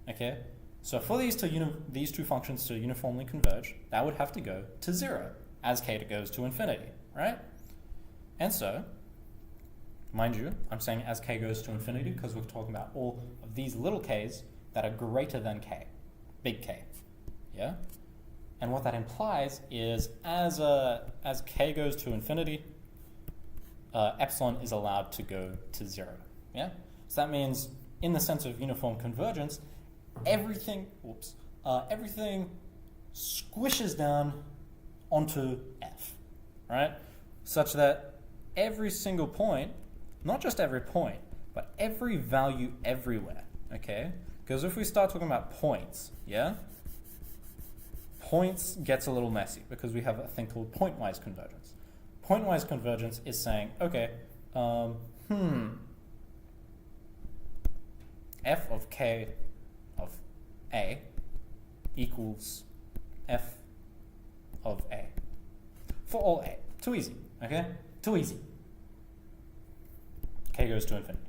okay? So for these two functions to uniformly converge, that would have to go to 0 as k goes to infinity, right? And so, mind you, I'm saying as k goes to infinity because we're talking about all of these little k's that are greater than k, big K, yeah? And what that implies is as k goes to infinity, epsilon is allowed to go to 0, yeah? So that means, in the sense of uniform convergence, everything squishes down onto f, right? Such that every single point, not just every point, but every value everywhere, okay? Because if we start talking about points, points gets a little messy because we have a thing called pointwise convergence. Pointwise convergence is saying, okay, f of k of a equals f of a for all a. Too easy, okay? Too easy. K goes to infinity.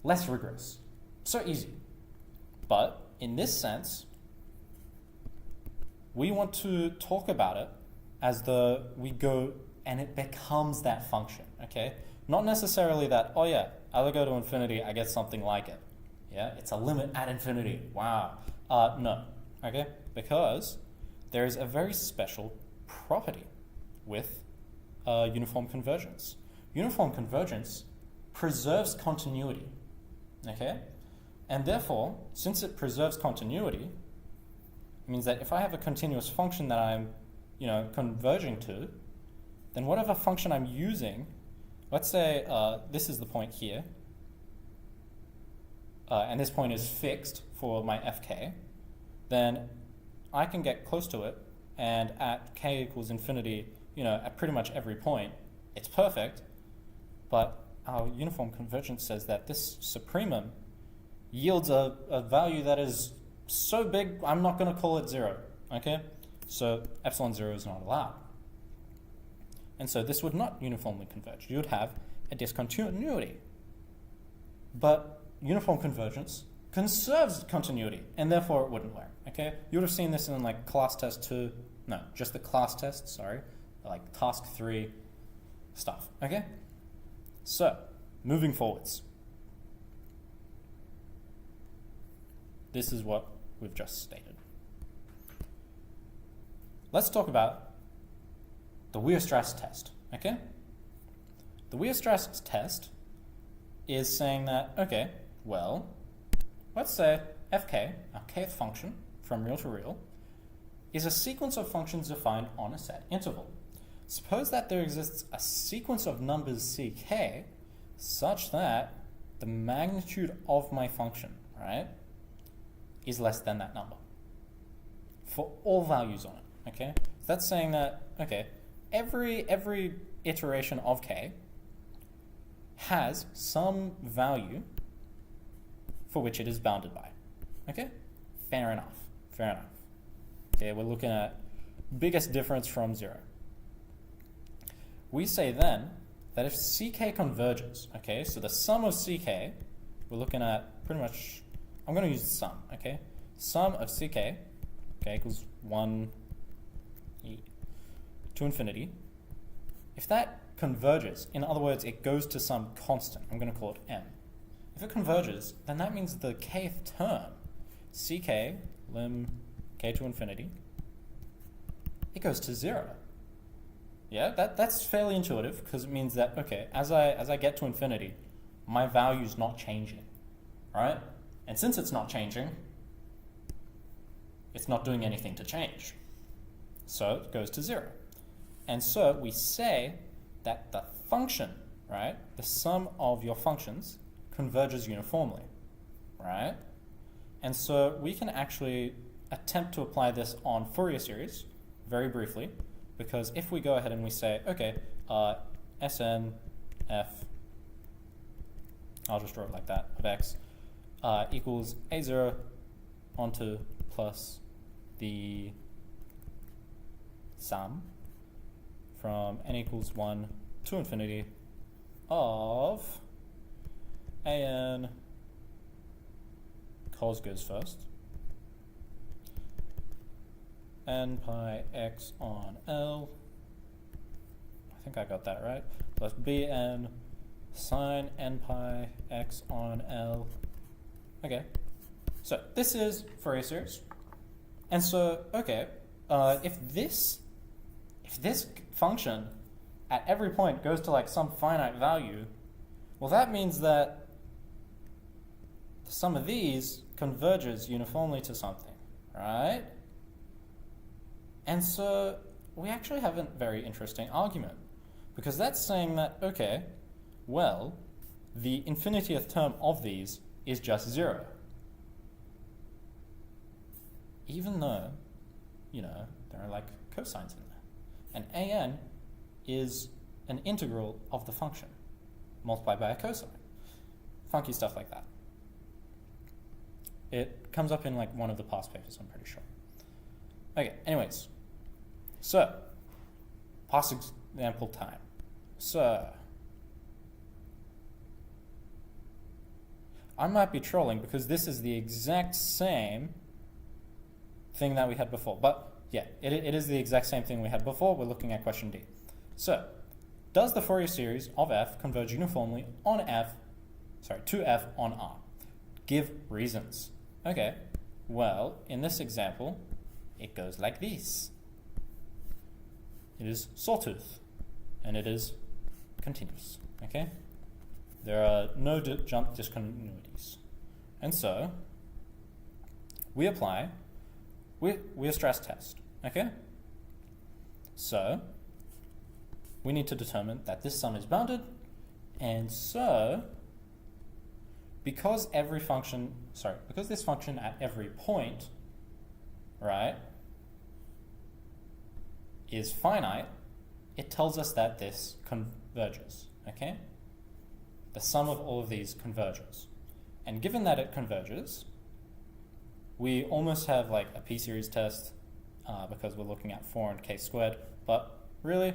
Less rigorous. So easy. But in this sense, we want to talk about it as we go and it becomes that function, okay? Not necessarily that, oh yeah, as I go to infinity, I get something like it. Yeah, it's a limit at infinity. Wow. No, okay? Because there is a very special property with uniform convergence. Uniform convergence preserves continuity, okay? And therefore, since it preserves continuity, it means that if I have a continuous function that I'm, converging to, then whatever function I'm using, let's say this is the point here, and this point is fixed for my fk, then I can get close to it, and at k equals infinity, at pretty much every point, it's perfect, but our uniform convergence says that this supremum yields a value that is so big, I'm not going to call it 0, okay? So epsilon 0 is not allowed. And so this would not uniformly converge. You would have a discontinuity. But uniform convergence conserves continuity, and therefore it wouldn't work, okay? You would have seen this in like class test 2, no, just the class test, sorry, like task 3 stuff, okay? So, moving forwards. This is what we've just stated. Let's talk about the Weierstrass test, okay? The Weierstrass test is saying that, okay, well, let's say fk, our kth function from real to real, is a sequence of functions defined on a set interval. Suppose that there exists a sequence of numbers ck such that the magnitude of my function, right, is less than that number for all values on it, okay? So that's saying that, okay, every iteration of k has some value for which it is bounded by, okay? Fair enough, fair enough. Okay, we're looking at biggest difference from 0. We say then that if ck converges, okay, so the sum of ck, we're looking at pretty much, I'm going to use the sum, okay? Sum of ck, okay, equals 1 to infinity. If that converges, in other words, it goes to some constant, I'm going to call it m. If it converges, then that means the kth term, ck, lim k to infinity, it goes to 0. Yeah, that's fairly intuitive, because it means that, okay, as I get to infinity, my value's not changing, right? And since it's not changing, it's not doing anything to change. So it goes to 0. And so we say that the function, right, the sum of your functions converges uniformly, right? And so we can actually attempt to apply this on Fourier series very briefly, because if we go ahead and we say, okay, Sn f, I'll just draw it like that, of x, equals a0 onto plus the sum from n equals 1 to infinity of an cos goes first, n pi x on L, I think I got that right, plus bn sine n pi x on L. Okay, so this is Fourier series. And so, okay, if this function at every point goes to like some finite value, well, that means that the sum of these converges uniformly to something, right? And so we actually have a very interesting argument, because that's saying that, okay, well, the infinitieth term of these is just 0. Even though, there are like cosines in there. And an is an integral of the function multiplied by a cosine. Funky stuff like that. It comes up in like one of the past papers, I'm pretty sure. Okay, anyways. So, past example time. So, I might be trolling because this is the exact same thing that we had before. But yeah, it is the exact same thing we had before. We're looking at question D. So, does the Fourier series of f converge uniformly on to f on R? Give reasons. Okay, well, in this example, it goes like this. it is sawtooth, and it is continuous, okay? There are no jump discontinuities. And so, we apply Weierstrass test, okay? So, we need to determine that this sum is bounded, and so, because this function at every point, right, is finite, it tells us that this converges, okay? The sum of all of these converges. And given that it converges, we almost have like a p-series test because we're looking at 4 and k squared, but really,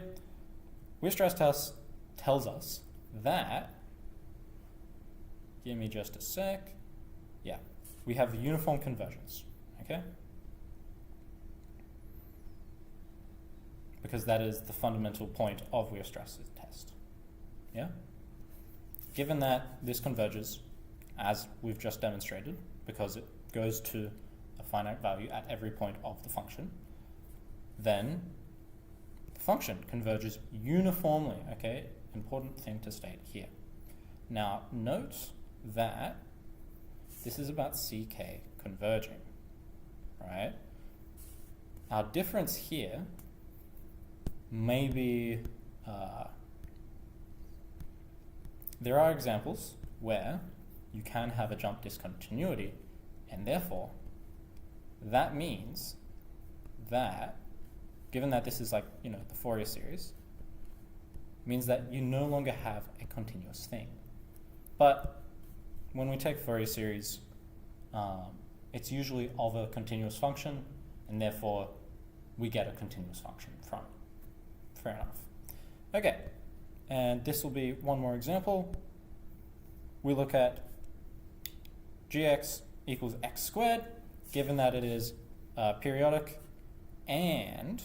Weierstrass test tells us that, give me just a sec, yeah, we have uniform convergence, okay? Because that is the fundamental point of Weierstrass test, yeah? Given that this converges, as we've just demonstrated, because it goes to a finite value at every point of the function, then the function converges uniformly, okay? Important thing to state here. Now, note that this is about CK converging, right? Our difference here may be, there are examples where you can have a jump discontinuity, and therefore, that means that, given that this is like, the Fourier series, means that you no longer have a continuous thing. But when we take Fourier series, it's usually of a continuous function, and therefore we get a continuous function from it. Fair enough. Okay, and this will be one more example. We look at gx equals x squared, given that it is periodic, and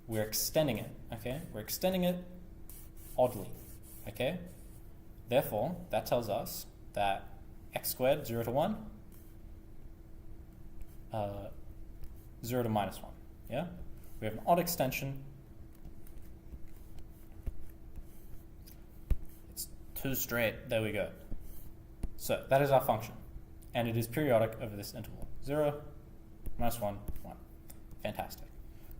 we're extending it, okay? We're extending it oddly, okay? Therefore, that tells us that x squared, 0 to 1, 0 to minus 1, yeah? We have an odd extension. It's 2 straight, there we go. So that is our function, and it is periodic over this interval, 0, minus 1, 1. Fantastic.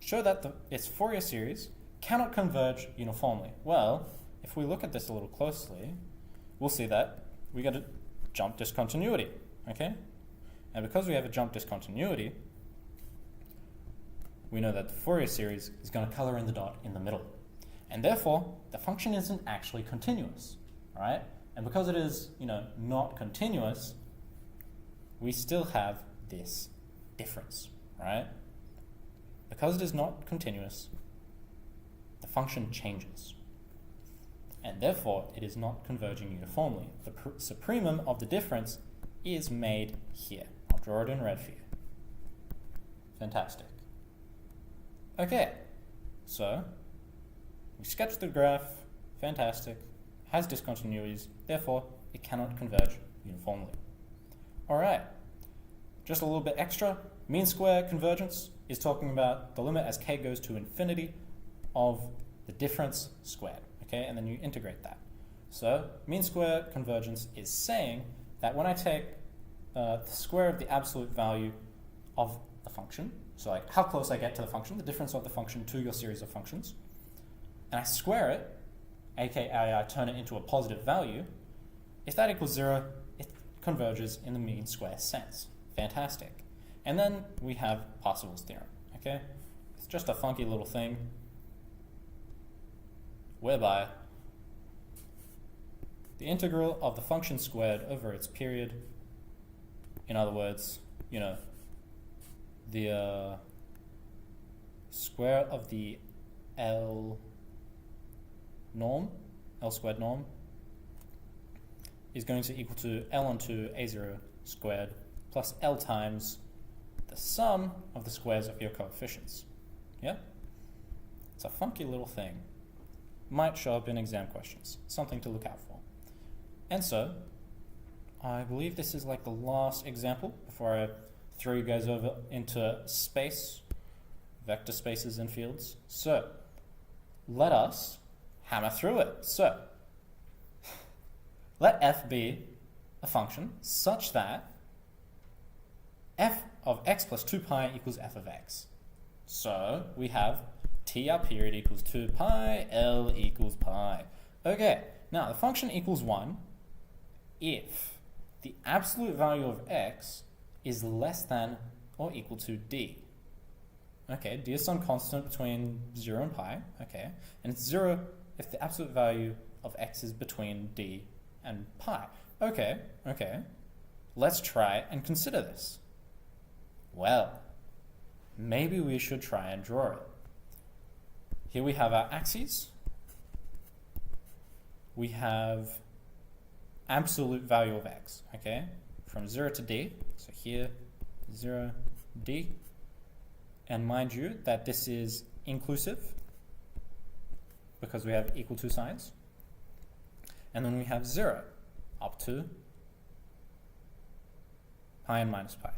Show that its Fourier series cannot converge uniformly. Well, if we look at this a little closely, we'll see that we get a jump discontinuity, okay? And because we have a jump discontinuity, we know that the Fourier series is going to color in the dot in the middle. And therefore, the function isn't actually continuous, right? And because it is, not continuous, we still have this difference, right? Because it is not continuous, the function changes. And therefore, it is not converging uniformly. The supremum of the difference is made here. I'll draw it in red for you. Fantastic. Okay, so we sketch the graph. Fantastic. Has discontinuities, therefore it cannot converge uniformly. All right, just a little bit extra. Mean square convergence is talking about the limit as k goes to infinity of the difference squared, okay? And then you integrate that. So mean square convergence is saying that when I take the square of the absolute value of the function, so like how close I get to the function, the difference of the function to your series of functions, and I square it, aka I turn it into a positive value, if that equals 0, it converges in the mean square sense. Fantastic. And then we have Parseval's theorem, okay? It's just a funky little thing whereby the integral of the function squared over its period, in other words, the square of the L squared norm, is going to equal to L onto A0 squared plus L times the sum of the squares of your coefficients. Yeah? It's a funky little thing. Might show up in exam questions. Something to look out for. And so, I believe this is like the last example before I throw you guys over into space vector spaces and fields. So let us hammer through it. So let f be a function such that f of x plus 2 pi equals f of x. So we have t, our period, equals 2 pi, L equals pi. Okay, now the function equals 1 if the absolute value of x is less than or equal to d. Okay, d is some constant between 0 and pi, okay, and it's 0 if the absolute value of x is between d and pi. Okay, let's try and consider this. Well, maybe we should try and draw it. Here we have our axes. We have absolute value of x, okay, from 0 to d. So here, 0, d. And mind you that this is inclusive because we have equal to signs. And then we have 0 up to pi and minus pi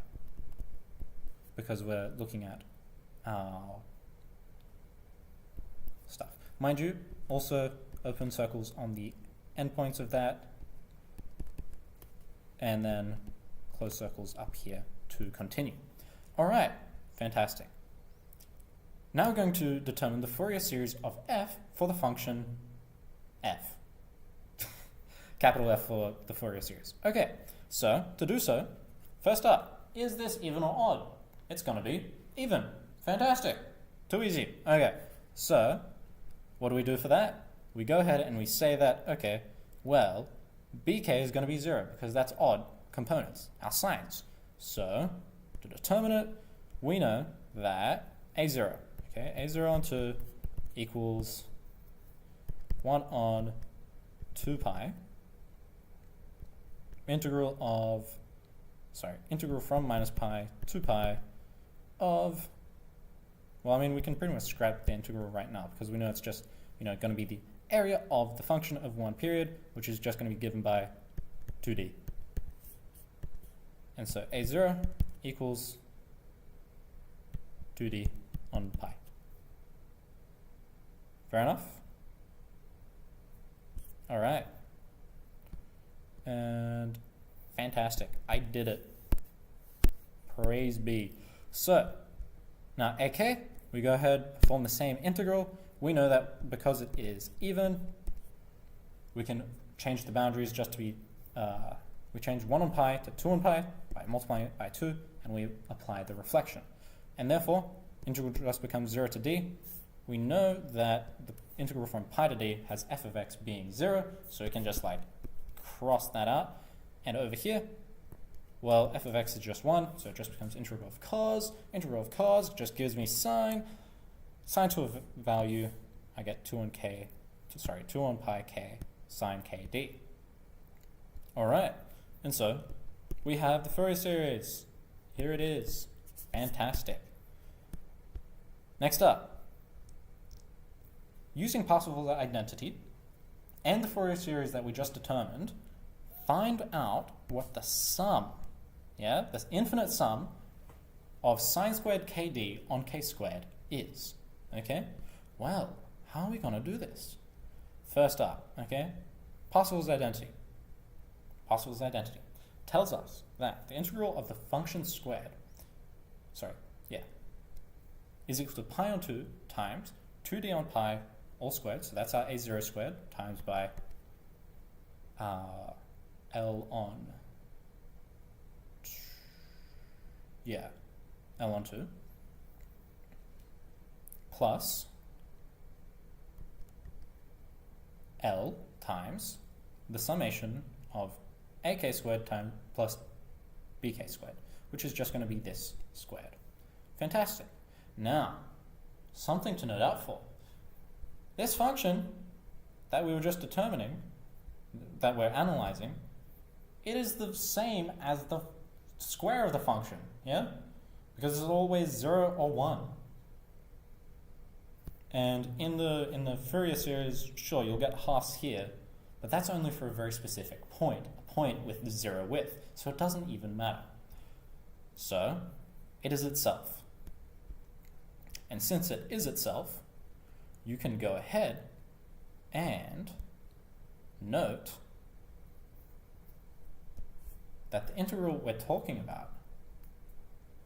because we're looking at our stuff. Mind you, also open circles on the endpoints of that, and then close circles up here to continue. All right, fantastic. Now we're going to determine the Fourier series of f for the function f. Capital F for the Fourier series. Okay, so to do so, first up, is this even or odd? It's going to be even. Fantastic. Too easy. Okay, so what do we do for that? We go ahead and we say that, okay, well, bk is going to be 0 because that's odd components, our signs. So to determine it, we know that a0, okay, a0 on 2 equals 1 on 2 pi integral from minus pi to pi of, well, I mean, we can pretty much scrap the integral right now because we know it's just, going to be the area of the function of one period, which is just going to be given by 2d. And so a0 equals 2d on pi. Fair enough? All right. And fantastic. I did it. Praise be. So, now ak, we go ahead, perform the same integral. We know that because it is even, we can change the boundaries just to be, we change 1 on pi to 2 on pi by multiplying it by 2, and we apply the reflection. And therefore, integral just becomes 0 to d. We know that the integral from pi to d has f of x being 0, so we can just like cross that out. And over here, well, f of x is just 1, so it just becomes integral of cos. Integral of cos just gives me sine. Sine to a value, I get 2 on pi k sine kd. All right, and so we have the Fourier series. Here it is. Fantastic. Next up, using Parseval's identity and the Fourier series that we just determined, find out what the sum, this infinite sum of sine squared kd on k squared is. Okay, well, how are we going to do this? First up, okay, Parseval's identity. Parseval's identity tells us that the integral of the function squared, is equal to pi on 2 times 2d on pi all squared, so that's our a0 squared, times by L on 2, plus L times the summation of ak squared times plus bk squared, which is just going to be this squared. Fantastic. Now, something to note out for. This function that we were just determining, that we're analyzing, it is the same as the square of the function, because it's always 0 or 1. And in the Fourier series, sure, you'll get halves here, but that's only for a very specific point, a point with the 0 width, so it doesn't even matter. So, it is itself. And And since it is itself, you can go ahead and note that the integral we're talking about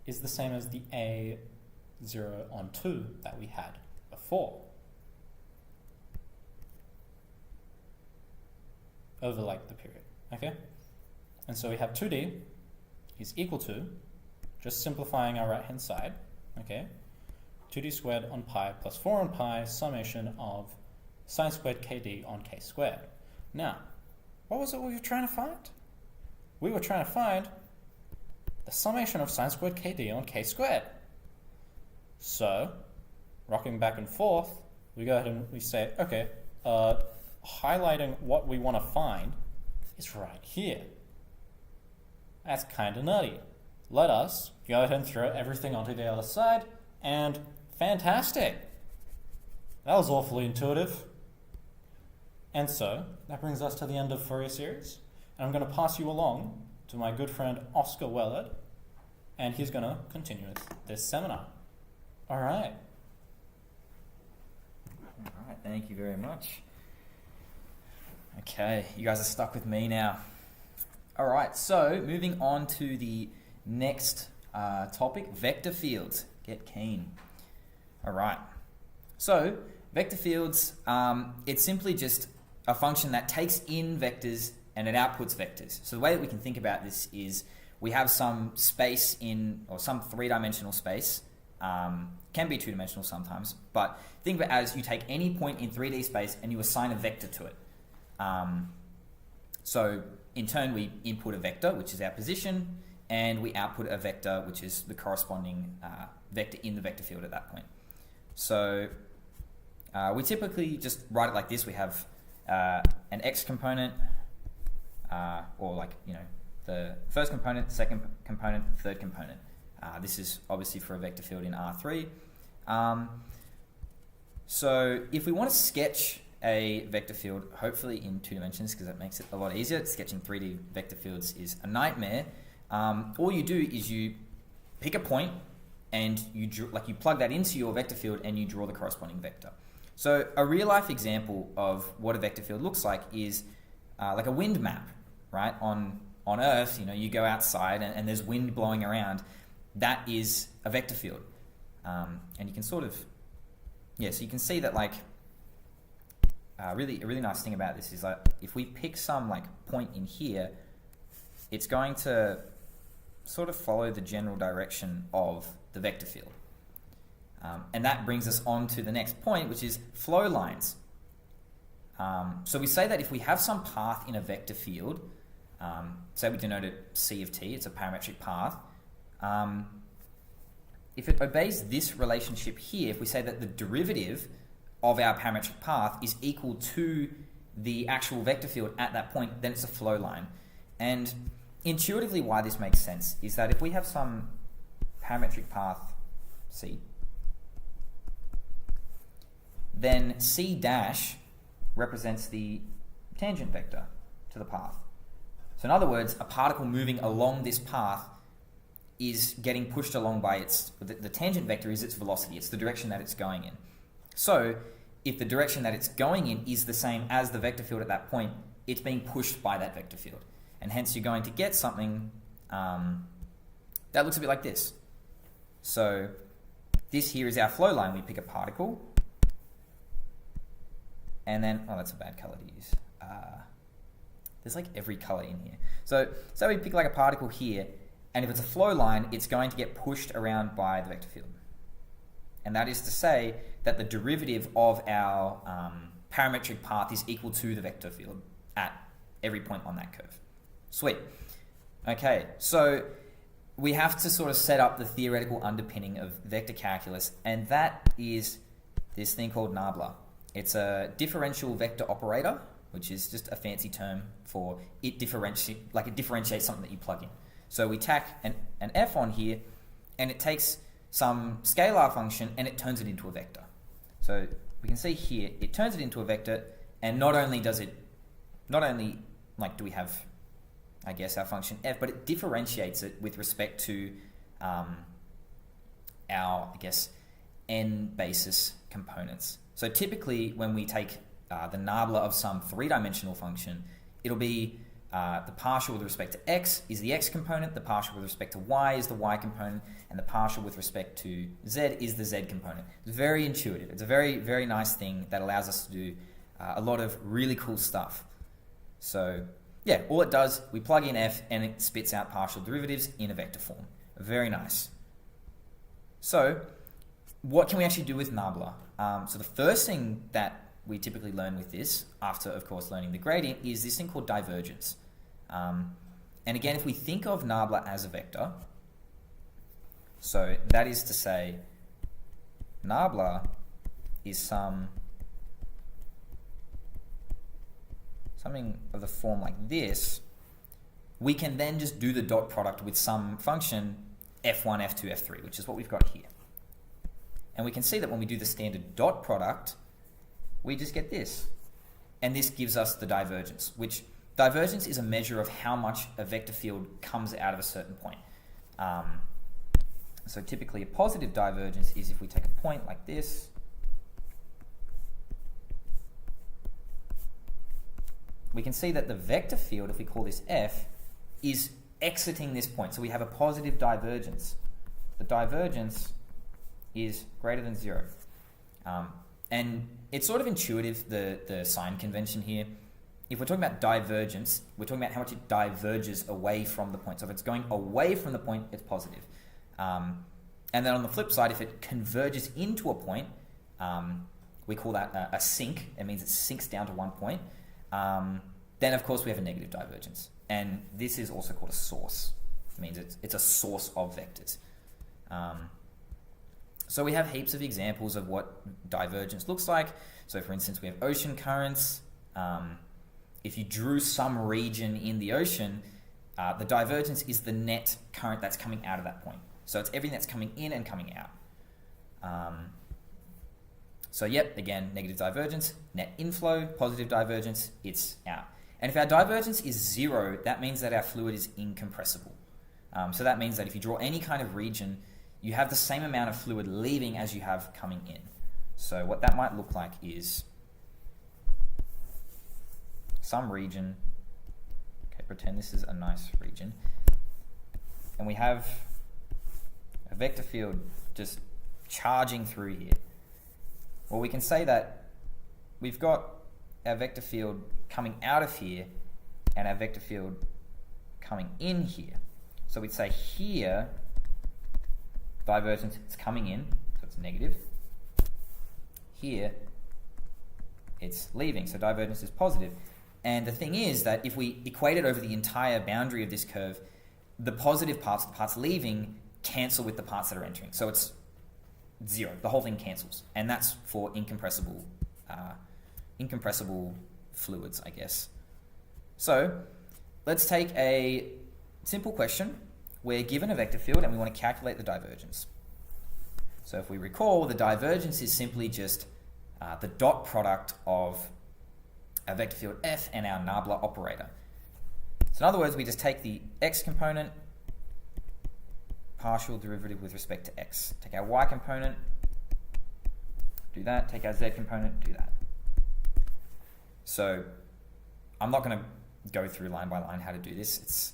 is the same as the A0 on 2 that we had before, over like the period, okay? And so we have 2D is equal to, just simplifying our right-hand side, okay, 2D squared on pi plus 4 on pi summation of sine squared kd on k squared. Now, what was it we were trying to find? We were trying to find the summation of sine squared kd on k squared. So, rocking back and forth, we go ahead and we say, okay, highlighting what we want to find is right here. That's kind of nutty. Let us go ahead and throw everything onto the other side, and fantastic! That was awfully intuitive. And so, that brings us to the end of Fourier series. And I'm going to pass you along to my good friend Oscar Wellard, and he's going to continue with this seminar. All right. All right, thank you very much. Okay, you guys are stuck with me now. All right, so moving on to the next topic, vector fields. Get keen. All right. So, vector fields, it's simply just a function that takes in vectors and it outputs vectors. So the way that we can think about this is we have some space in, or some three-dimensional space, can be two-dimensional sometimes, but think of it as you take any point in 3D space and you assign a vector to it. So in turn we input a vector, which is our position, and we output a vector, which is the corresponding vector in the vector field at that point. So we typically just write it like this. We have an x component, or like, you know, the first component, second component, third component. This is obviously for a vector field in R3. So if we want to sketch a vector field, hopefully in 2 dimensions, because that makes it a lot easier. Sketching 3D vector fields is a nightmare. All you do is you pick a point and you plug that into your vector field and you draw the corresponding vector. So a real life example of what a vector field looks like is like a wind map, right? On Earth, you know, you go outside and there's wind blowing around. That is a vector field. And you can sort of, yeah, so you can see that, like, a really nice thing about this is that if we pick some like point in here, it's going to sort of follow the general direction of the vector field. And that brings us on to the next point, which is flow lines. So we say that if we have some path in a vector field, say we denote it C of t, it's a parametric path. If it obeys this relationship here, if we say that the derivative of our parametric path is equal to the actual vector field at that point, then it's a flow line. And intuitively why this makes sense is that if we have some parametric path C, then C dash represents the tangent vector to the path. So in other words, a particle moving along this path is getting pushed along by the tangent vector is its velocity, it's the direction that it's going in. So if the direction that it's going in is the same as the vector field at that point, it's being pushed by that vector field. And hence you're going to get something that looks a bit like this. So this here is our flow line. We pick a particle, and then, oh, that's a bad color to use. There's like every color in here. So we pick like a particle here, and if it's a flow line, it's going to get pushed around by the vector field. And that is to say that the derivative of our parametric path is equal to the vector field at every point on that curve. Sweet. Okay, so we have to sort of set up the theoretical underpinning of vector calculus, and that is this thing called nabla. It's a differential vector operator, which is just a fancy term for it differentiates something that you plug in. So we tack an f on here, and it takes some scalar function and it turns it into a vector. So we can see here, it turns it into a vector, and not only do we have, I guess, our function f, but it differentiates it with respect to our, I guess, n basis components. So typically when we take the nabla of some three-dimensional function, it'll be the partial with respect to x is the x component, the partial with respect to y is the y component, and the partial with respect to z is the z component. It's very intuitive. It's a very, very nice thing that allows us to do a lot of really cool stuff. So yeah, all it does, we plug in f and it spits out partial derivatives in a vector form. Very nice. So what can we actually do with nabla? So the first thing that we typically learn with this, after of course learning the gradient, is this thing called divergence. And again, if we think of nabla as a vector, so that is to say nabla is something of the form like this, we can then just do the dot product with some function f1, f2, f3, which is what we've got here. And we can see that when we do the standard dot product, we just get this. And this gives us the divergence, which divergence is a measure of how much a vector field comes out of a certain point. So typically a positive divergence is if we take a point like this, we can see that the vector field, if we call this f, is exiting this point. So we have a positive divergence. The divergence is greater than 0. And it's sort of intuitive, the sign convention here. If we're talking about divergence, we're talking about how much it diverges away from the point. So if it's going away from the point, it's positive. And then on the flip side, if it converges into a point, we call that a sink. It means it sinks down to one point. Then of course we have a negative divergence. And this is also called a source. It means it's a source of vectors. So we have heaps of examples of what divergence looks like. So for instance, we have ocean currents. If you drew some region in the ocean, the divergence is the net current that's coming out of that point. So it's everything that's coming in and coming out. So yep, again, negative divergence, net inflow, positive divergence, it's out. And if our divergence is 0, that means that our fluid is incompressible. So that means that if you draw any kind of region, you have the same amount of fluid leaving as you have coming in. So what that might look like is some region. Okay, pretend this is a nice region. And we have a vector field just charging through here. Well, we can say that we've got our vector field coming out of here and our vector field coming in here. So we'd say here, divergence is coming in, so it's negative. Here, it's leaving, so divergence is positive. And the thing is that if we equate it over the entire boundary of this curve, the positive parts, the parts leaving, cancel with the parts that are entering. So it's 0. The whole thing cancels. And that's for incompressible fluids, I guess. So let's take a simple question. We're given a vector field and we want to calculate the divergence. So if we recall, the divergence is simply just the dot product of our vector field f and our nabla operator. So in other words, we just take the x component, partial derivative with respect to x. Take our y component, do that. Take our z component, do that. So I'm not going to go through line by line how to do this.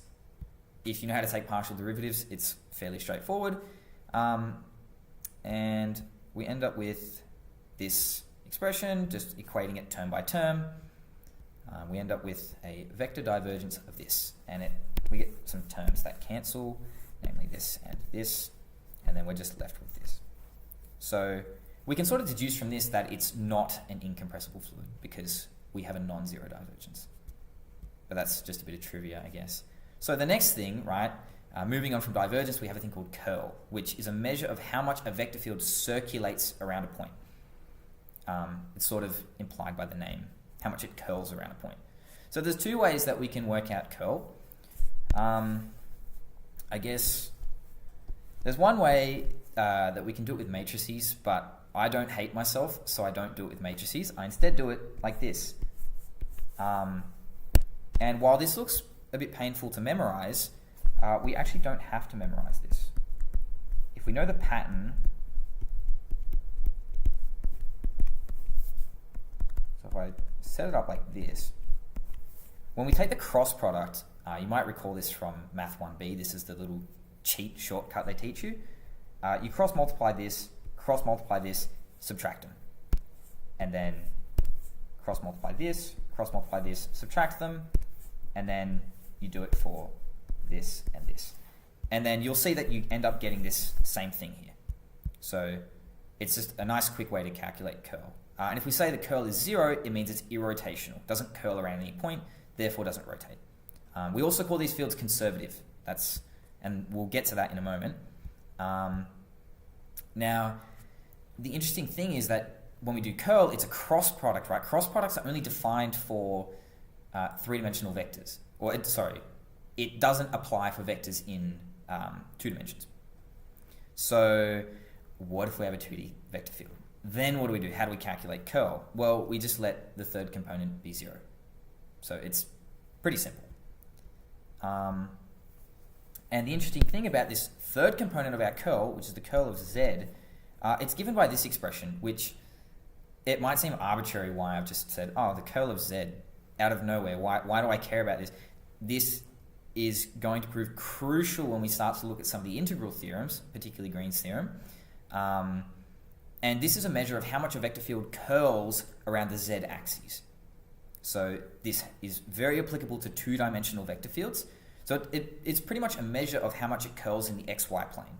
If you know how to take partial derivatives, it's fairly straightforward. And we end up with this expression, just equating it term by term. We end up with a vector divergence of this. And we get some terms that cancel, namely this, and then we're just left with this. So we can sort of deduce from this that it's not an incompressible fluid because we have a non-zero divergence. But that's just a bit of trivia, I guess. So the next thing, right, moving on from divergence, we have a thing called curl, which is a measure of how much a vector field circulates around a point. It's sort of implied by the name, how much it curls around a point. So there's two ways that we can work out curl. I guess there's one way that we can do it with matrices, but I don't hate myself, so I don't do it with matrices. I instead do it like this. And while this looks a bit painful to memorize, we actually don't have to memorize this. If we know the pattern if I set it up like this, when we take the cross product, you might recall this from Math 1B. This is the little cheat shortcut they teach you. You cross multiply this, subtract them. And then cross multiply this, subtract them. And then you do it for this and this. And then you'll see that you end up getting this same thing here. So it's just a nice quick way to calculate curl. And if we say the curl is 0, it means it's irrotational. It doesn't curl around any point, therefore doesn't rotate. We also call these fields conservative. And we'll get to that in a moment. Now, the interesting thing is that when we do curl, it's a cross product, right? Cross products are only defined for three-dimensional vectors. It doesn't apply for vectors in 2 dimensions. So what if we have a 2D vector field? Then what do? How do we calculate curl? Well, we just let the third component be 0. So it's pretty simple. And the interesting thing about this third component of our curl, which is the curl of z, it's given by this expression, which it might seem arbitrary why I've just said, oh, the curl of z, out of nowhere. Why do I care about this? This is going to prove crucial when we start to look at some of the integral theorems, particularly Green's theorem. And this is a measure of how much a vector field curls around the z-axis. So this is very applicable to 2-dimensional vector fields. So it's pretty much a measure of how much it curls in the xy plane.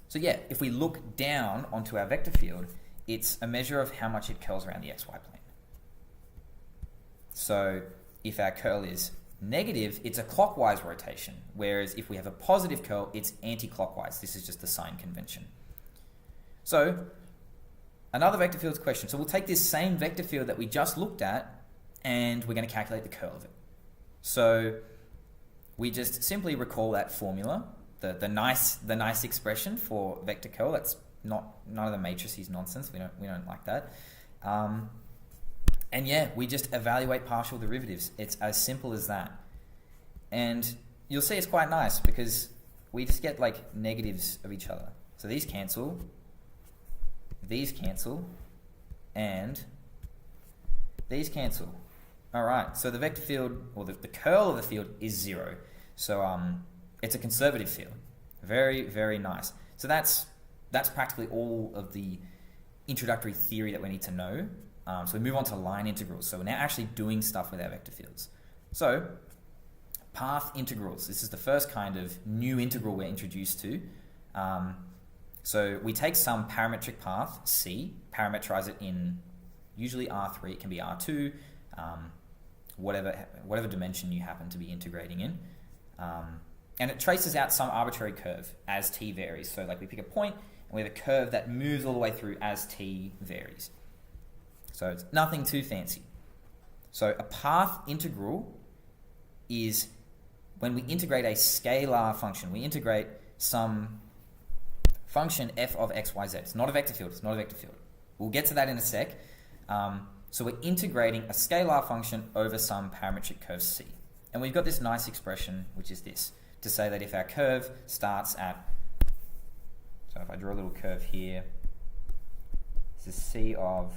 So yeah, if we look down onto our vector field, it's a measure of how much it curls around the xy plane. So if our curl is negative, it's a clockwise rotation, whereas if we have a positive curl, it's anti-clockwise. This is just the sign convention. So another vector fields question. So we'll take this same vector field that we just looked at, and we're going to calculate the curl of it. So we just simply recall that formula, the nice expression for vector curl. That's none of the matrices nonsense. We don't like that. And yeah, we just evaluate partial derivatives. It's as simple as that. And you'll see it's quite nice because we just get like negatives of each other. So these cancel, and these cancel. All right, so the vector field, or the curl of the field is 0. So it's a conservative field. Very, very nice. So that's practically all of the introductory theory that we need to know. So we move on to line integrals. So we're now actually doing stuff with our vector fields. So path integrals. This is the first kind of new integral we're introduced to. So we take some parametric path, C, parameterize it in usually R3. It can be R2, whatever dimension you happen to be integrating in. And it traces out some arbitrary curve as t varies. So like we pick a point, and we have a curve that moves all the way through as t varies. So it's nothing too fancy. So a path integral is when we integrate a scalar function. We integrate some function f of x, y, z. It's not a vector field. We'll get to that in a sec. So we're integrating a scalar function over some parametric curve c. And we've got this nice expression, which is this, to say that if our curve starts at, so if I draw a little curve here, this is c of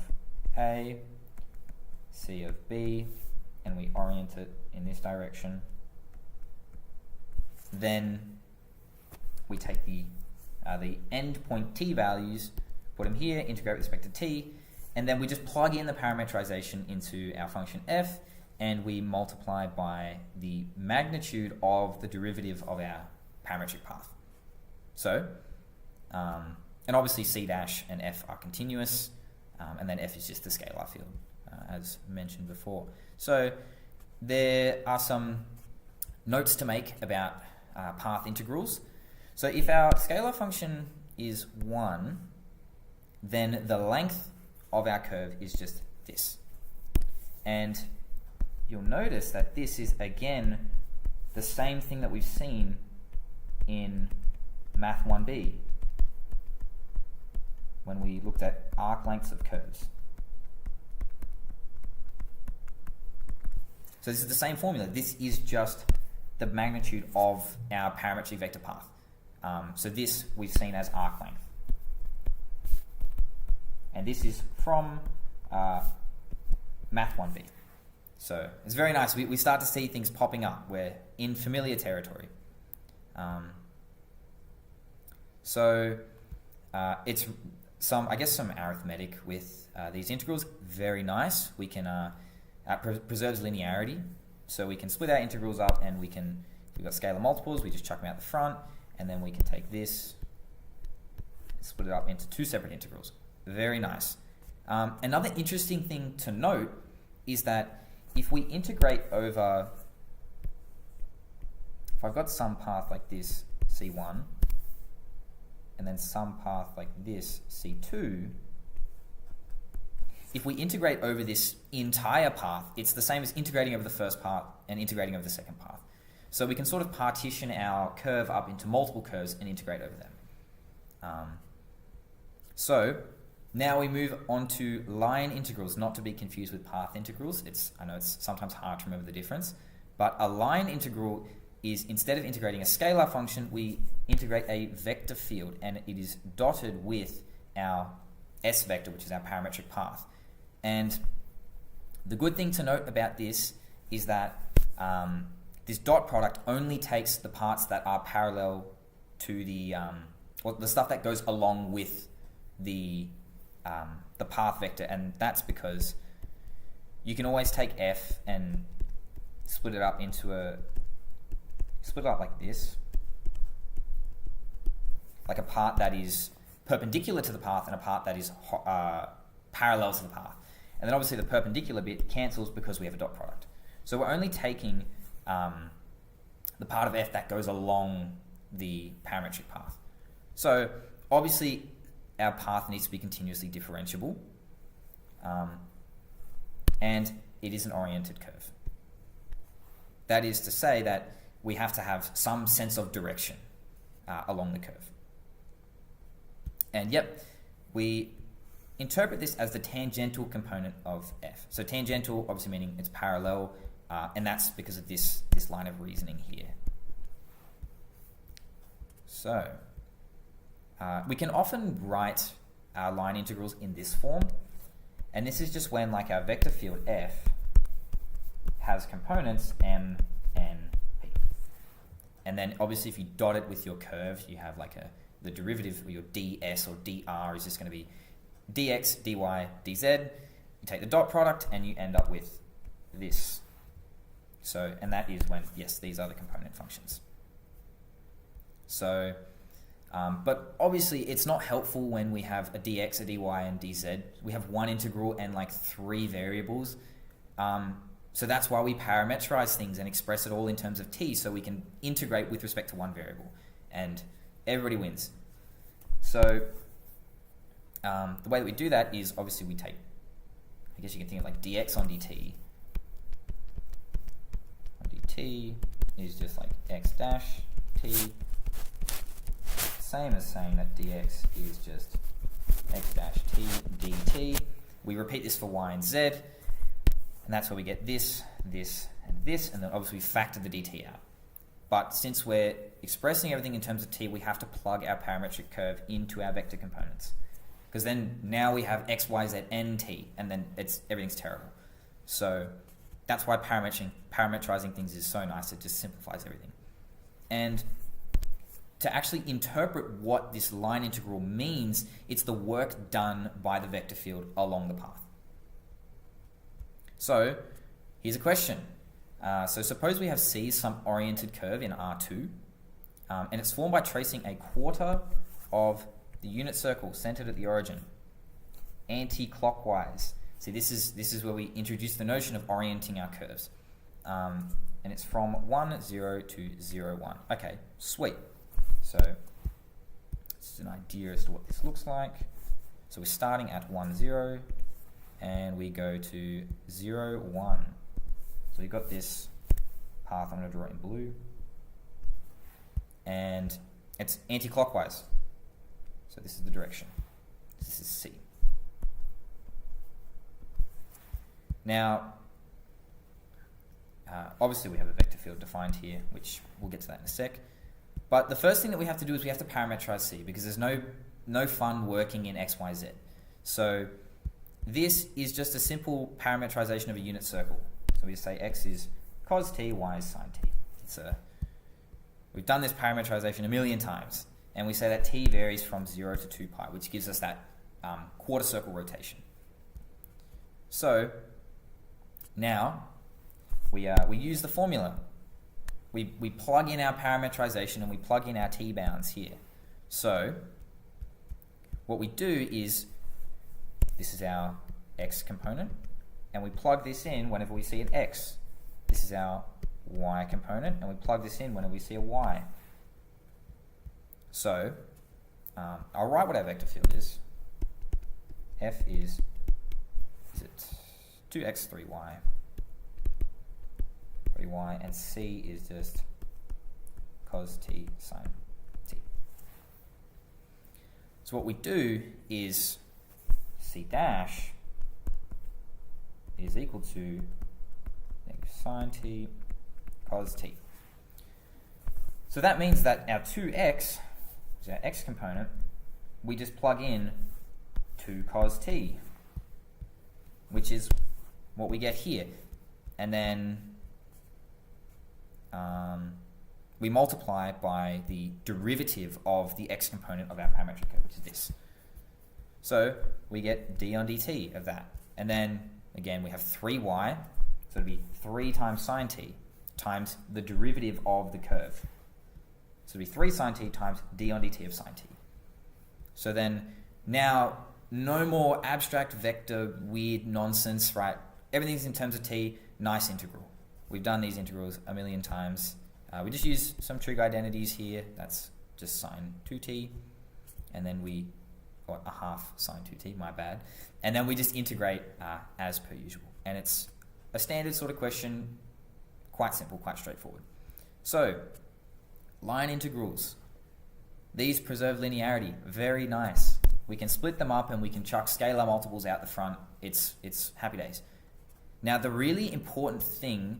A, C of B, and we orient it in this direction, then we take the endpoint t values, put them here, integrate with respect to t, and then we just plug in the parameterization into our function f, and we multiply by the magnitude of the derivative of our parametric path. So, and obviously c dash and f are continuous, and then f is just the scalar field, as mentioned before. So there are some notes to make about path integrals. So if our scalar function is 1, then the length of our curve is just this. And you'll notice that this is, again, the same thing that we've seen in Math 1B when we looked at arc lengths of curves. So this is the same formula. This is just the magnitude of our parametric vector path. So this we've seen as arc length. And this is from Math1b. So it's very nice. We start to see things popping up. We're in familiar territory. It's some arithmetic with these integrals. Very nice. We can preserves linearity. So we can split our integrals up, and we've got scalar multiples. We just chuck them out the front, and then we can take this, split it up into two separate integrals. Very nice. Another interesting thing to note is that if we integrate over, if I've got some path like this, C1, and then some path like this, C2, if we integrate over this entire path, it's the same as integrating over the first path and integrating over the second path. So we can sort of partition our curve up into multiple curves and integrate over them. So now we move on to line integrals, not to be confused with path integrals. I know it's sometimes hard to remember the difference, but a line integral is, instead of integrating a scalar function, we integrate a vector field, and it is dotted with our S vector, which is our parametric path. And the good thing to note about this is that this dot product only takes the parts that are parallel to the stuff that goes along with the path vector, and that's because you can always take f and split it up like this, like a part that is perpendicular to the path and a part that is parallel to the path. And then obviously the perpendicular bit cancels because we have a dot product. So we're only taking the part of f that goes along the parametric path. So obviously our path needs to be continuously differentiable, and it is an oriented curve. That is to say that we have to have some sense of direction along the curve. And yep, we interpret this as the tangential component of f. So tangential obviously meaning it's parallel, and that's because of this line of reasoning here. So we can often write our line integrals in this form, and this is just when like our vector field f has components m, n, p. And then obviously if you dot it with your curve, you have like the derivative, or your ds or dr is just going to be dx, dy, dz. You take the dot product and you end up with this. So, and that is when, yes, these are the component functions. So, but obviously it's not helpful when we have a dx, a dy, and dz. We have one integral and like three variables. So that's why we parameterize things and express it all in terms of t, so we can integrate with respect to one variable, and everybody wins. So the way that we do that is obviously we take, I guess you can think of like dx on dt. Dt is just like x dash t. Same as saying that dx is just x dash t dt. We repeat this for y and z, and that's where we get this, this, and this, and then obviously we factor the dt out. But since we're expressing everything in terms of t, we have to plug our parametric curve into our vector components, because then now we have x, y, z, and t, and then everything's terrible. So that's why parameterizing things is so nice. It just simplifies everything. And to actually interpret what this line integral means, it's the work done by the vector field along the path. So here's a question. So suppose we have C, some oriented curve in R2, and it's formed by tracing a quarter of the unit circle centered at the origin, anti-clockwise. See, this is where we introduce the notion of orienting our curves. And it's from 1, 0 to 0, 1. Okay, sweet. So this is an idea as to what this looks like. So we're starting at 1, 0, and we go to 0, 1. So we've got this path, I'm going to draw it in blue, and it's anti-clockwise. So this is the direction. This is C. Now, obviously we have a vector field defined here, which we'll get to that in a sec. But the first thing that we have to do is we have to parameterize C, because there's no fun working in x, y, z. So this is just a simple parametrization of a unit circle. So we just say x is cos t, y is sin t. We've done this parametrization a million times, and we say that t varies from 0 to 2 pi, which gives us that quarter circle rotation. So now we use the formula. We plug in our parametrization and we plug in our t bounds here. So what we do is, this is our x component, and we plug this in whenever we see an x. This is our y component, and we plug this in whenever we see a y. So I'll write what our vector field is. F is it 2x, 3y, 3y, and C is just cos t, sin t. So what we do is C dash is equal to negative sin t cos t. So that means that our 2x, is our x component, we just plug in 2 cos t, which is what we get here. And then we multiply by the derivative of the x component of our parametric curve, which is this. So we get d on dt of that. And then, again, we have 3y, so it'll be 3 times sin t times the derivative of the curve. So it'll be 3 sin t times d on dt of sin t. So then, now, no more abstract vector, weird nonsense, right? Everything's in terms of t, nice integral. We've done these integrals a million times. We just use some trig identities here. That's just sine 2t. And then we, or a half sine 2t, my bad. And then we just integrate as per usual. And it's a standard sort of question, quite simple, quite straightforward. So, line integrals. These preserve linearity. Very nice. We can split them up and we can chuck scalar multiples out the front. It's happy days. Now, the really important thing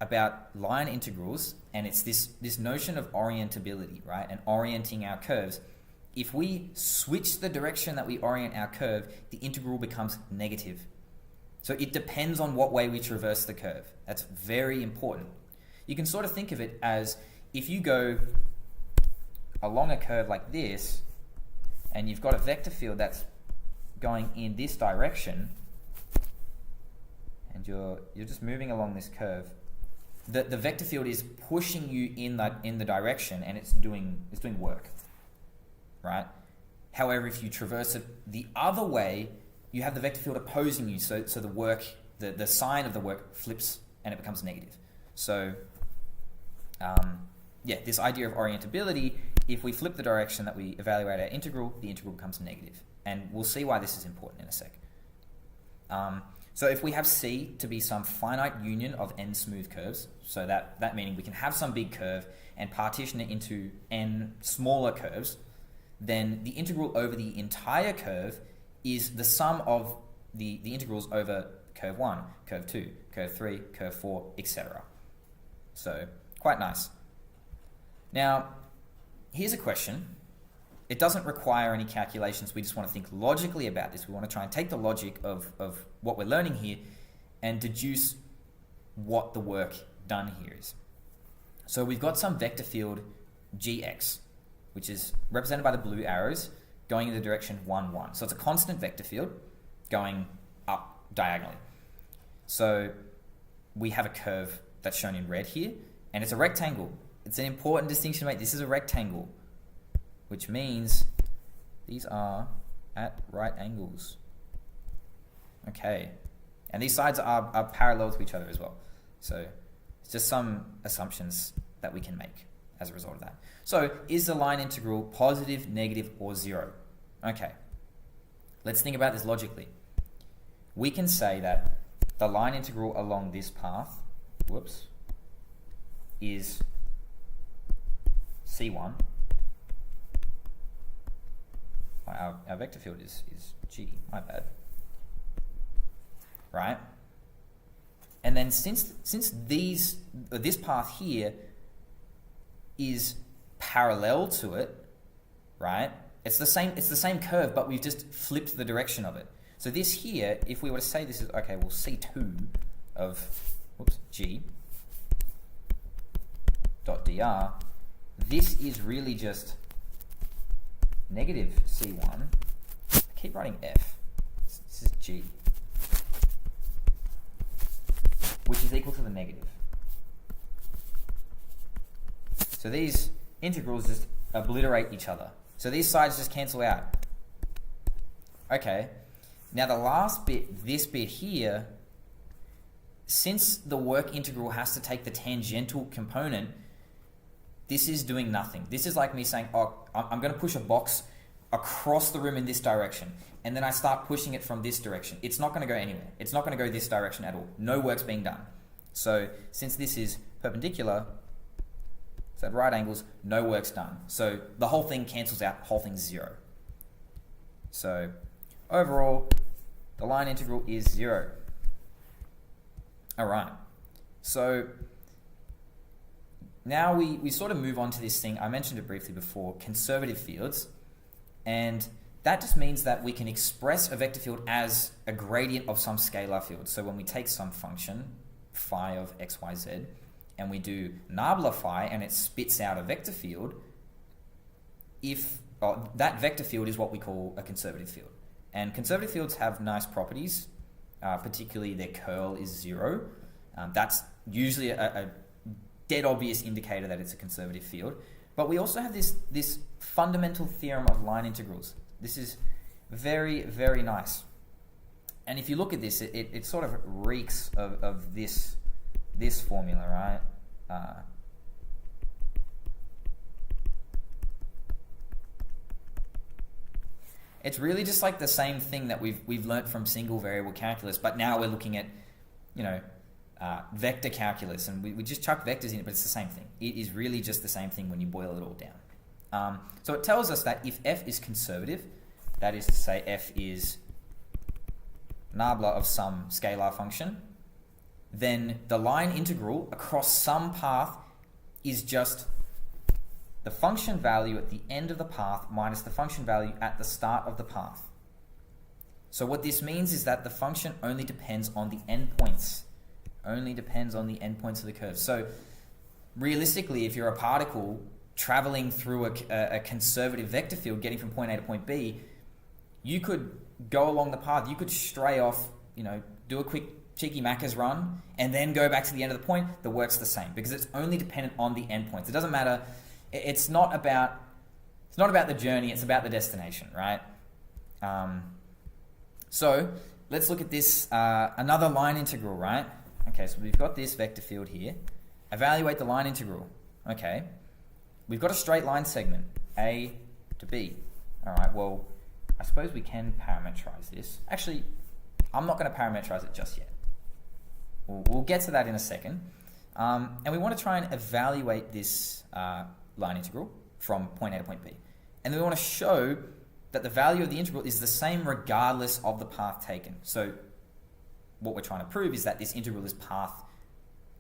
about line integrals, and it's this notion of orientability, right? And orienting our curves. If we switch the direction that we orient our curve, the integral becomes negative. So it depends on what way we traverse the curve. That's very important. You can sort of think of it as if you go along a curve like this, and you've got a vector field that's going in this direction, and you're just moving along this curve, the vector field is pushing you in the direction, and it's doing work, right? However, if you traverse it the other way, you have the vector field opposing you, so the work, the sign of the work flips and it becomes negative. So, this idea of orientability, if we flip the direction that we evaluate our integral, the integral becomes negative. And we'll see why this is important in a sec. So if we have C to be some finite union of n smooth curves, so that meaning we can have some big curve and partition it into n smaller curves, then the integral over the entire curve is the sum of the integrals over curve 1, curve 2, curve 3, curve 4, etc. So, quite nice. Now, here's a question. It doesn't require any calculations. We just want to think logically about this. We want to try and take the logic of what we're learning here and deduce what the work done here is. So we've got some vector field gx, which is represented by the blue arrows going in the direction 1, 1. So it's a constant vector field going up diagonally. So we have a curve that's shown in red here, and it's a rectangle. It's an important distinction to make. This is a rectangle, which means these are at right angles. Okay. And these sides are parallel to each other as well. So it's just some assumptions that we can make as a result of that. So is the line integral positive, negative, or 0? Okay. Let's think about this logically. We can say that the line integral along this path, is C1. Our vector field is G, my bad. Right? And then since this path here is parallel to it, right? It's the same curve, but we've just flipped the direction of it. So this here, if we were to say this is, okay, well, C2 of, G dot dr, this is really just negative C1. I keep writing F. This is G, which is equal to the negative. So these integrals just obliterate each other. So these sides just cancel out. Okay, now the last bit, this bit here, since the work integral has to take the tangential component, this is doing nothing. This is like me saying, oh, I'm going to push a box across the room in this direction, and then I start pushing it from this direction. It's not going to go anywhere. It's not going to go this direction at all. No work's being done. So since this is perpendicular, so at right angles, no work's done. So the whole thing cancels out, the whole thing's 0. So overall, the line integral is 0. All right. So now we sort of move on to this thing. I mentioned it briefly before, conservative fields. And that just means that we can express a vector field as a gradient of some scalar field. So when we take some function, phi of x, y, z, and we do nabla phi, and it spits out a vector field, that vector field is what we call a conservative field. And conservative fields have nice properties, particularly their curl is 0. That's usually a dead obvious indicator that it's a conservative field. But we also have this fundamental theorem of line integrals. This is very, very nice. And if you look at this, it sort of reeks of this formula, right? It's really just like the same thing that we've learnt from single variable calculus, but now we're looking at, vector calculus, and we just chuck vectors in it, but it's the same thing. It is really just the same thing when you boil it all down. So it tells us that if f is conservative, that is to say f is nabla of some scalar function, then the line integral across some path is just the function value at the end of the path minus the function value at the start of the path. So what this means is that the function only depends on the endpoints. Only depends on the endpoints of the curve. So realistically, if you're a particle traveling through a conservative vector field, getting from point A to point B, you could go along the path. You could stray off, do a quick cheeky Macca's run, and then go back to the end of the point. The work's the same because it's only dependent on the endpoints. It doesn't matter. It's not about the journey. It's about the destination, right? So let's look at this another line integral, right? Okay, so we've got this vector field here. Evaluate the line integral. Okay, we've got a straight line segment, A to B. All right, well, I suppose we can parametrize this. Actually, I'm not going to parametrize it just yet. We'll get to that in a second. And we want to try and evaluate this line integral from point A to point B. And then we want to show that the value of the integral is the same regardless of the path taken. So what we're trying to prove is that this integral is path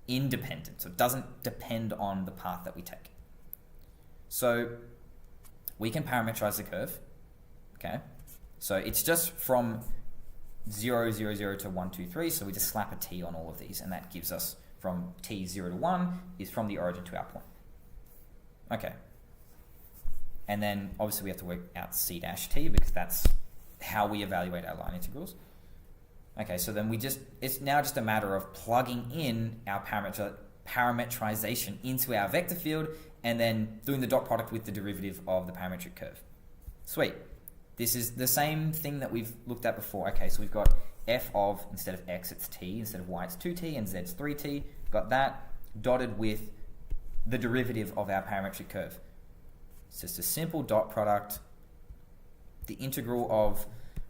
independent. So it doesn't depend on the path that we take. So we can parametrize the curve. Okay. So it's just from 0, 0, 0 to 1, 2, 3. So we just slap a t on all of these, and that gives us from t 0 to 1 is from the origin to our point. Okay. And then obviously we have to work out c dash t because that's how we evaluate our line integrals. Okay, so then it's now just a matter of plugging in our parametrization into our vector field and then doing the dot product with the derivative of the parametric curve. Sweet. This is the same thing that we've looked at before. Okay, so we've got f of, instead of x, it's t, instead of y, it's 2t, and z, it's 3t. Got that dotted with the derivative of our parametric curve. It's just a simple dot product. The integral of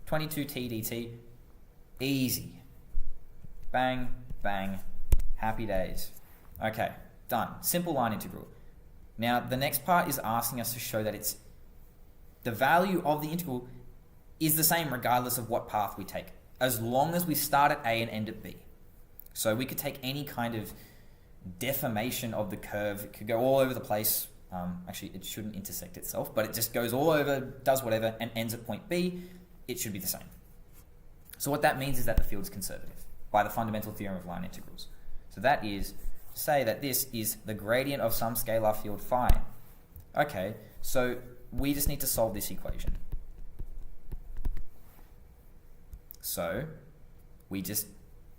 22t dt. Easy. Bang, bang. Happy days. Okay, done. Simple line integral. Now, the next part is asking us to show that it's the value of the integral is the same regardless of what path we take, as long as we start at A and end at B. So we could take any kind of deformation of the curve. It could go all over the place. Actually, it shouldn't intersect itself, but it just goes all over, does whatever, and ends at point B. It should be the same. So what that means is that the field is conservative by the fundamental theorem of line integrals. So that is to say that this is the gradient of some scalar field phi. Okay, so we just need to solve this equation. So we just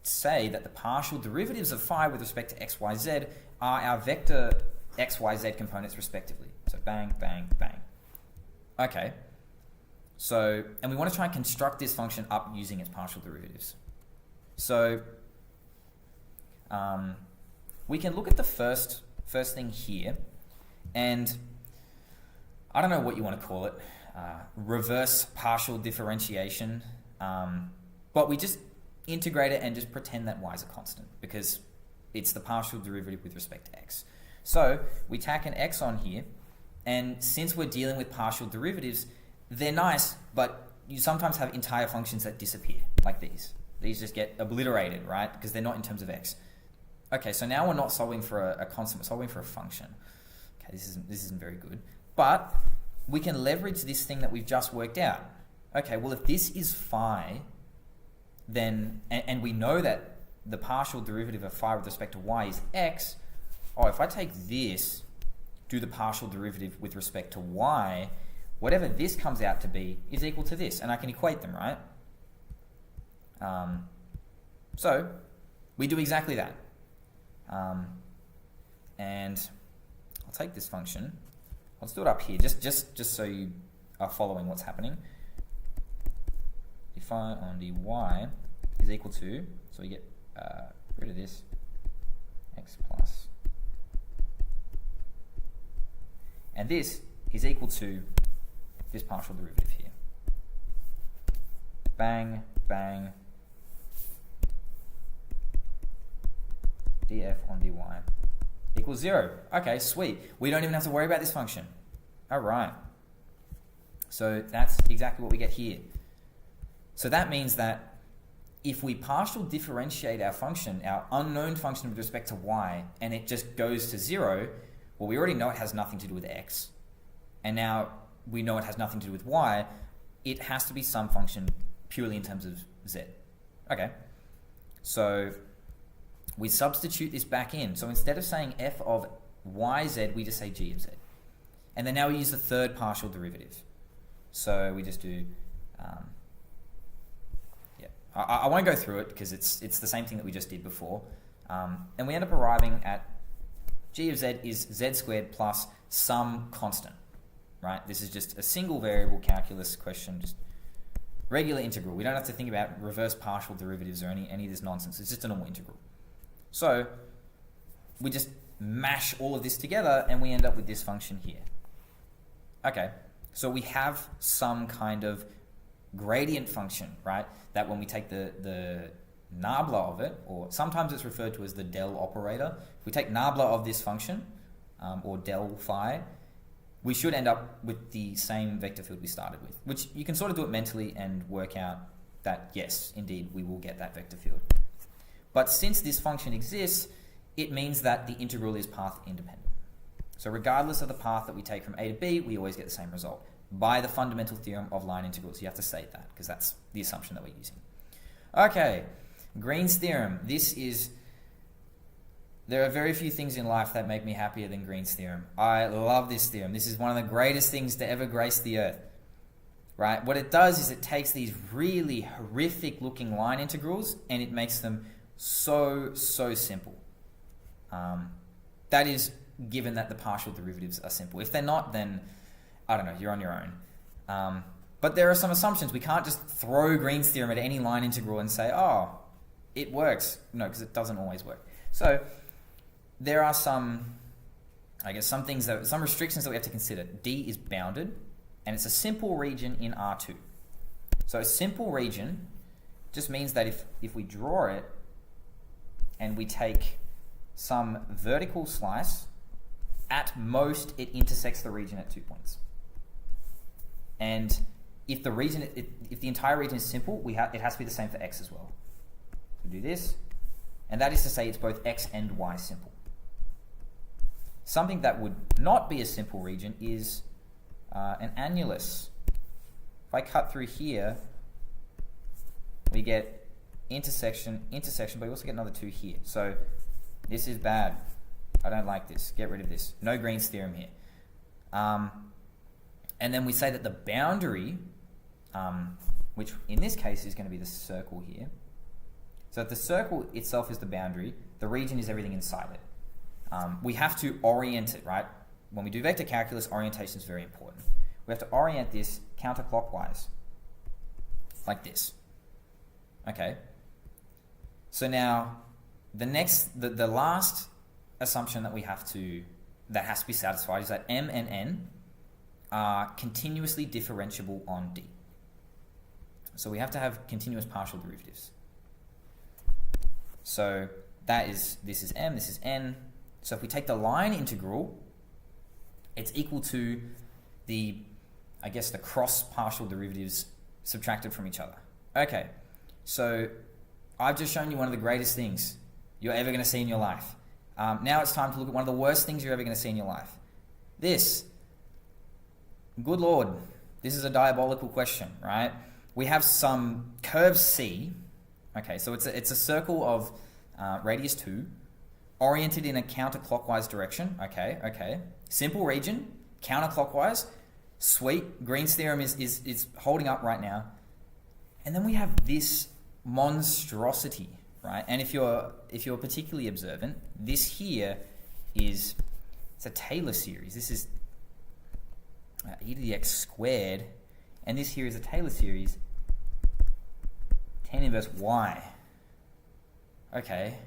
say that the partial derivatives of phi with respect to x, y, z are our vector x, y, z components respectively. So bang, bang, bang. Okay. So, and we want to try and construct this function up using its partial derivatives. So we can look at the first thing here, and I don't know what you want to call it, reverse partial differentiation, but we just integrate it and just pretend that y is a constant because it's the partial derivative with respect to x. So we tack an x on here, and since we're dealing with partial derivatives, they're nice, but you sometimes have entire functions that disappear, like these. These just get obliterated, right? Because they're not in terms of x. Okay, so now we're not solving for a constant, we're solving for a function. Okay, this isn't very good. But we can leverage this thing that we've just worked out. Okay, well, if this is phi, then, and we know that the partial derivative of phi with respect to y is x, oh, if I take this, do the partial derivative with respect to y, whatever this comes out to be is equal to this, and I can equate them, right? So we do exactly that. And I'll take this function. Let's do it up here, just so you are following what's happening. Phi on dy is equal to, so we get rid of this, x plus, and this is equal to this partial derivative here. Bang, bang, df on dy equals 0. Okay, sweet. We don't even have to worry about this function. All right. So that's exactly what we get here. So that means that if we partial differentiate our function, our unknown function with respect to y, and it just goes to 0, well, we already know it has nothing to do with x. And now we know it has nothing to do with y. It has to be some function purely in terms of z. Okay. So we substitute this back in. So instead of saying f of yz, we just say g of z. And then now we use the third partial derivative. So we just do, I won't go through it because it's the same thing that we just did before. And we end up arriving at g of z is z squared plus some constant, right? This is just a single variable calculus question, just regular integral. We don't have to think about reverse partial derivatives or any of this nonsense. It's just a normal integral. So we just mash all of this together and we end up with this function here. Okay, so we have some kind of gradient function, right? That when we take the nabla of it, or sometimes it's referred to as the del operator. If we take nabla of this function, or del phi, we should end up with the same vector field we started with, which you can sort of do it mentally and work out that, yes, indeed, we will get that vector field. But since this function exists, it means that the integral is path independent. So regardless of the path that we take from A to B, we always get the same result by the fundamental theorem of line integrals. You have to state that because that's the assumption that we're using. Okay, Green's theorem. There are very few things in life that make me happier than Green's theorem. I love this theorem. This is one of the greatest things to ever grace the earth. Right? What it does is it takes these really horrific looking line integrals and it makes them so simple. That is given that the partial derivatives are simple. If they're not, then I don't know, you're on your own. But there are some assumptions. We can't just throw Green's theorem at any line integral and say, oh, it works. No, because it doesn't always work. So there are some restrictions that we have to consider. D is bounded, and it's a simple region in R2. So a simple region just means that if we draw it and we take some vertical slice, at most it intersects the region at 2 points. And if the entire region is simple, it has to be the same for x as well. So do this, and that is to say it's both x and y simple. Something that would not be a simple region is an annulus. If I cut through here, we get intersection, intersection, but we also get another 2 here. So this is bad. I don't like this. Get rid of this. No Green's theorem here. And then we say that the boundary, which in this case is going to be the circle here. So if the circle itself is the boundary, the region is everything inside it. We have to orient it, right? When we do vector calculus, orientation is very important. We have to orient this counterclockwise, like this. Okay. So now, the last assumption that has to be satisfied is that M and N are continuously differentiable on D. So we have to have continuous partial derivatives. So this is M, this is N. So if we take the line integral, it's equal to the cross partial derivatives subtracted from each other. Okay, so I've just shown you one of the greatest things you're ever going to see in your life. Now it's time to look at one of the worst things you're ever going to see in your life. This. Good Lord, this is a diabolical question, right? We have some curve C. Okay, so it's a circle of radius 2, oriented in a counterclockwise direction. Okay. Simple region, counterclockwise. Sweet. Green's theorem is holding up right now. And then we have this monstrosity, right? And if you're particularly observant, this here it's a Taylor series. This is e to the x squared, and this here is a Taylor series, tan inverse y. Okay,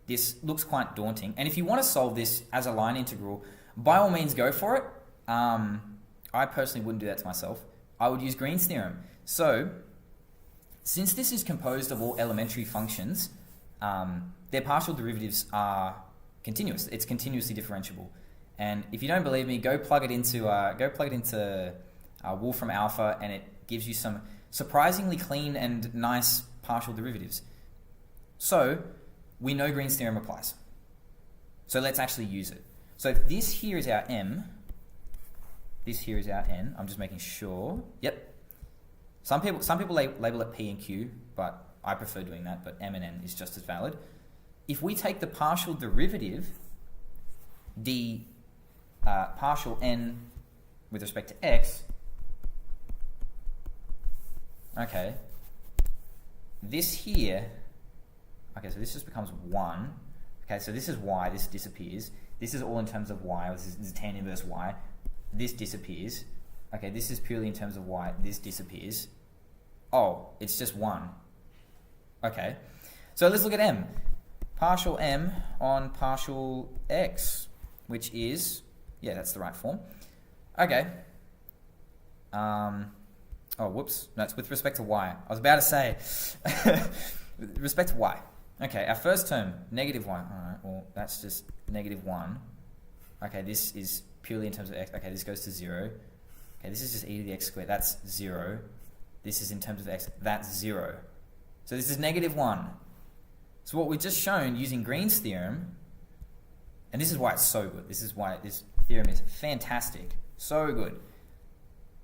this looks quite daunting, and if you want to solve this as a line integral, by all means go for it. I personally wouldn't do that to myself. I would use Green's theorem. So, since this is composed of all elementary functions, their partial derivatives are continuous. It's continuously differentiable. And if you don't believe me, go plug it into Wolfram Alpha, and it gives you some surprisingly clean and nice partial derivatives. So we know Green's theorem applies. So let's actually use it. So if this here is our M, this here is our N. I'm just making sure. Yep. Some people label it P and Q, but I prefer doing that. But M and N is just as valid. If we take the partial derivative, d partial n with respect to x, okay, this here, okay, so this just becomes 1. Okay, so this is y, this disappears. This is all in terms of y, this is tan inverse y. This disappears. Okay, this is purely in terms of y, this disappears. Oh, it's just 1. Okay, so let's look at m. Partial m on partial x, which is, yeah, that's the right form. Okay. Oh, whoops. No, it's with respect to y. I was about to say, with respect to y. Okay, our first term, negative 1. All right, well, that's just negative 1. Okay, this is purely in terms of x. Okay, this goes to 0. Okay, this is just e to the x squared. That's 0. This is in terms of x. That's 0. So this is negative 1. So what we've just shown using Green's theorem, and this is why it's so good. This is why this theorem is fantastic. So good.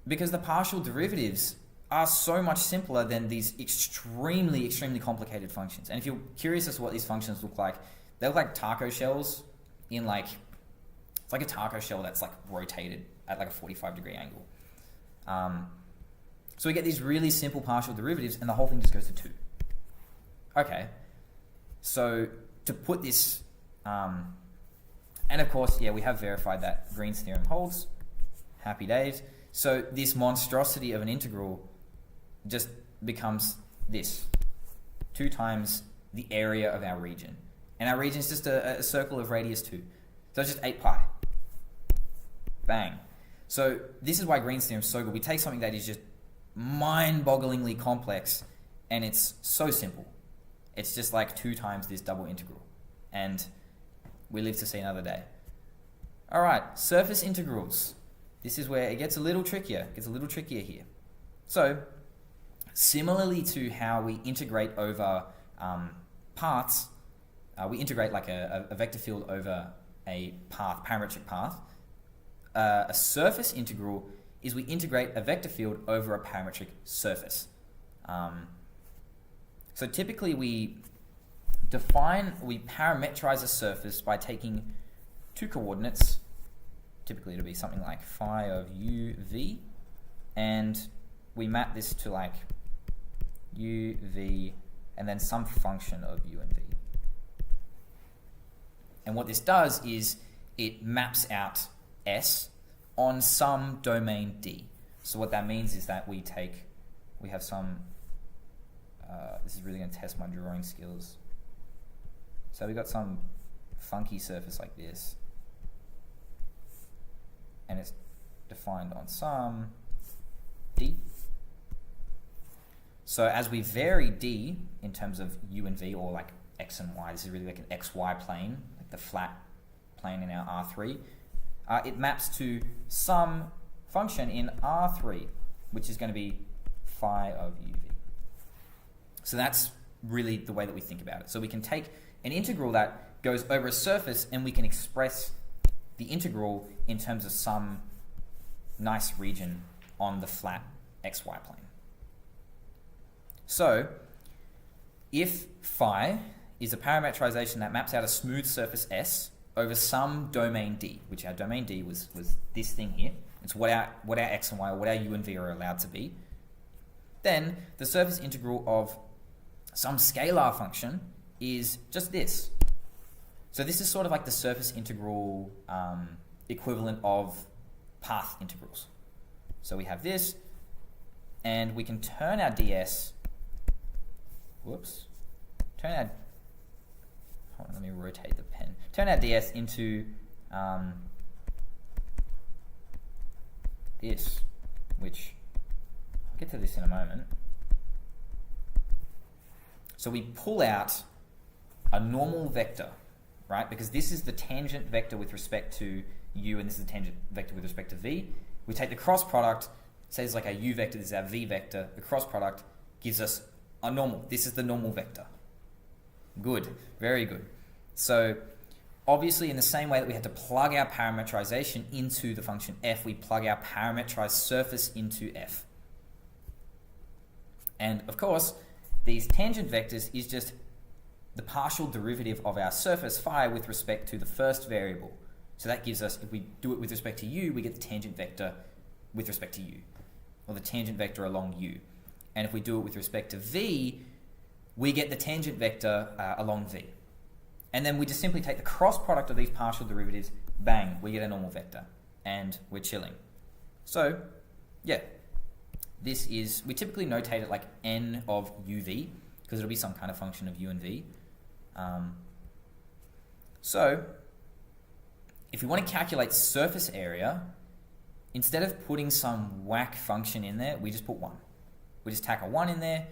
Because the partial derivatives are so much simpler than these extremely, extremely complicated functions. And if you're curious as to what these functions look like, they look like taco shells in it's like a taco shell that's like rotated at like a 45-degree angle. So we get these really simple partial derivatives, and the whole thing just goes to 2. Okay. So to put this, and of course, yeah, we have verified that Green's theorem holds. Happy days. So this monstrosity of an integral just becomes this, 2 times the area of our region. And our region is just a circle of radius 2. So it's just 8 pi. Bang. So this is why Green's theorem is so good. We take something that is just mind-bogglingly complex, and it's so simple. It's just like 2 times this double integral. And we live to see another day. All right, surface integrals. This is where it gets a little trickier. It gets a little trickier here. So, similarly to how we integrate over paths, we integrate like a vector field over a path, parametric path. A surface integral is we integrate a vector field over a parametric surface. So typically we parameterize a surface by taking two coordinates. Typically it'll be something like phi of u, v, and we map this to like u, v, and then some function of u and v. And what this does is it maps out S on some domain D. So what that means is that we have some, this is really going to test my drawing skills. So we got some funky surface like this, and it's defined on some D. So as we vary D in terms of u and v, or like x and y, this is really like an xy plane, like the flat plane in our R3, it maps to some function in R3, which is going to be phi of uv. So that's really the way that we think about it. So we can take an integral that goes over a surface, and we can express the integral in terms of some nice region on the flat xy plane. So if phi is a parametrization that maps out a smooth surface S over some domain D, which our domain D was this thing here. It's what our x and y, or what our u and v are allowed to be. Then the surface integral of some scalar function is just this. So this is sort of like the surface integral equivalent of path integrals. So we have this, and we can turn our ds, let me rotate the pen. Turn our ds into this, which I'll get to this in a moment. So we pull out a normal vector, right? Because this is the tangent vector with respect to u, and this is the tangent vector with respect to v. We take the cross product, say it's like our u vector, this is our v vector. The cross product gives us a normal. This is the normal vector. Good, very good. So obviously in the same way that we had to plug our parametrization into the function f, we plug our parametrized surface into f. And of course, these tangent vectors is just the partial derivative of our surface phi with respect to the first variable. So that gives us, if we do it with respect to u, we get the tangent vector with respect to u, or the tangent vector along u. And if we do it with respect to v, we get the tangent vector along v. And then we just simply take the cross product of these partial derivatives, bang, we get a normal vector, and we're chilling. So, yeah, this is, we typically notate it like n of uv, because it'll be some kind of function of u and v. So, if we want to calculate surface area, instead of putting some whack function in there, we just put 1. We just tack a 1 in there,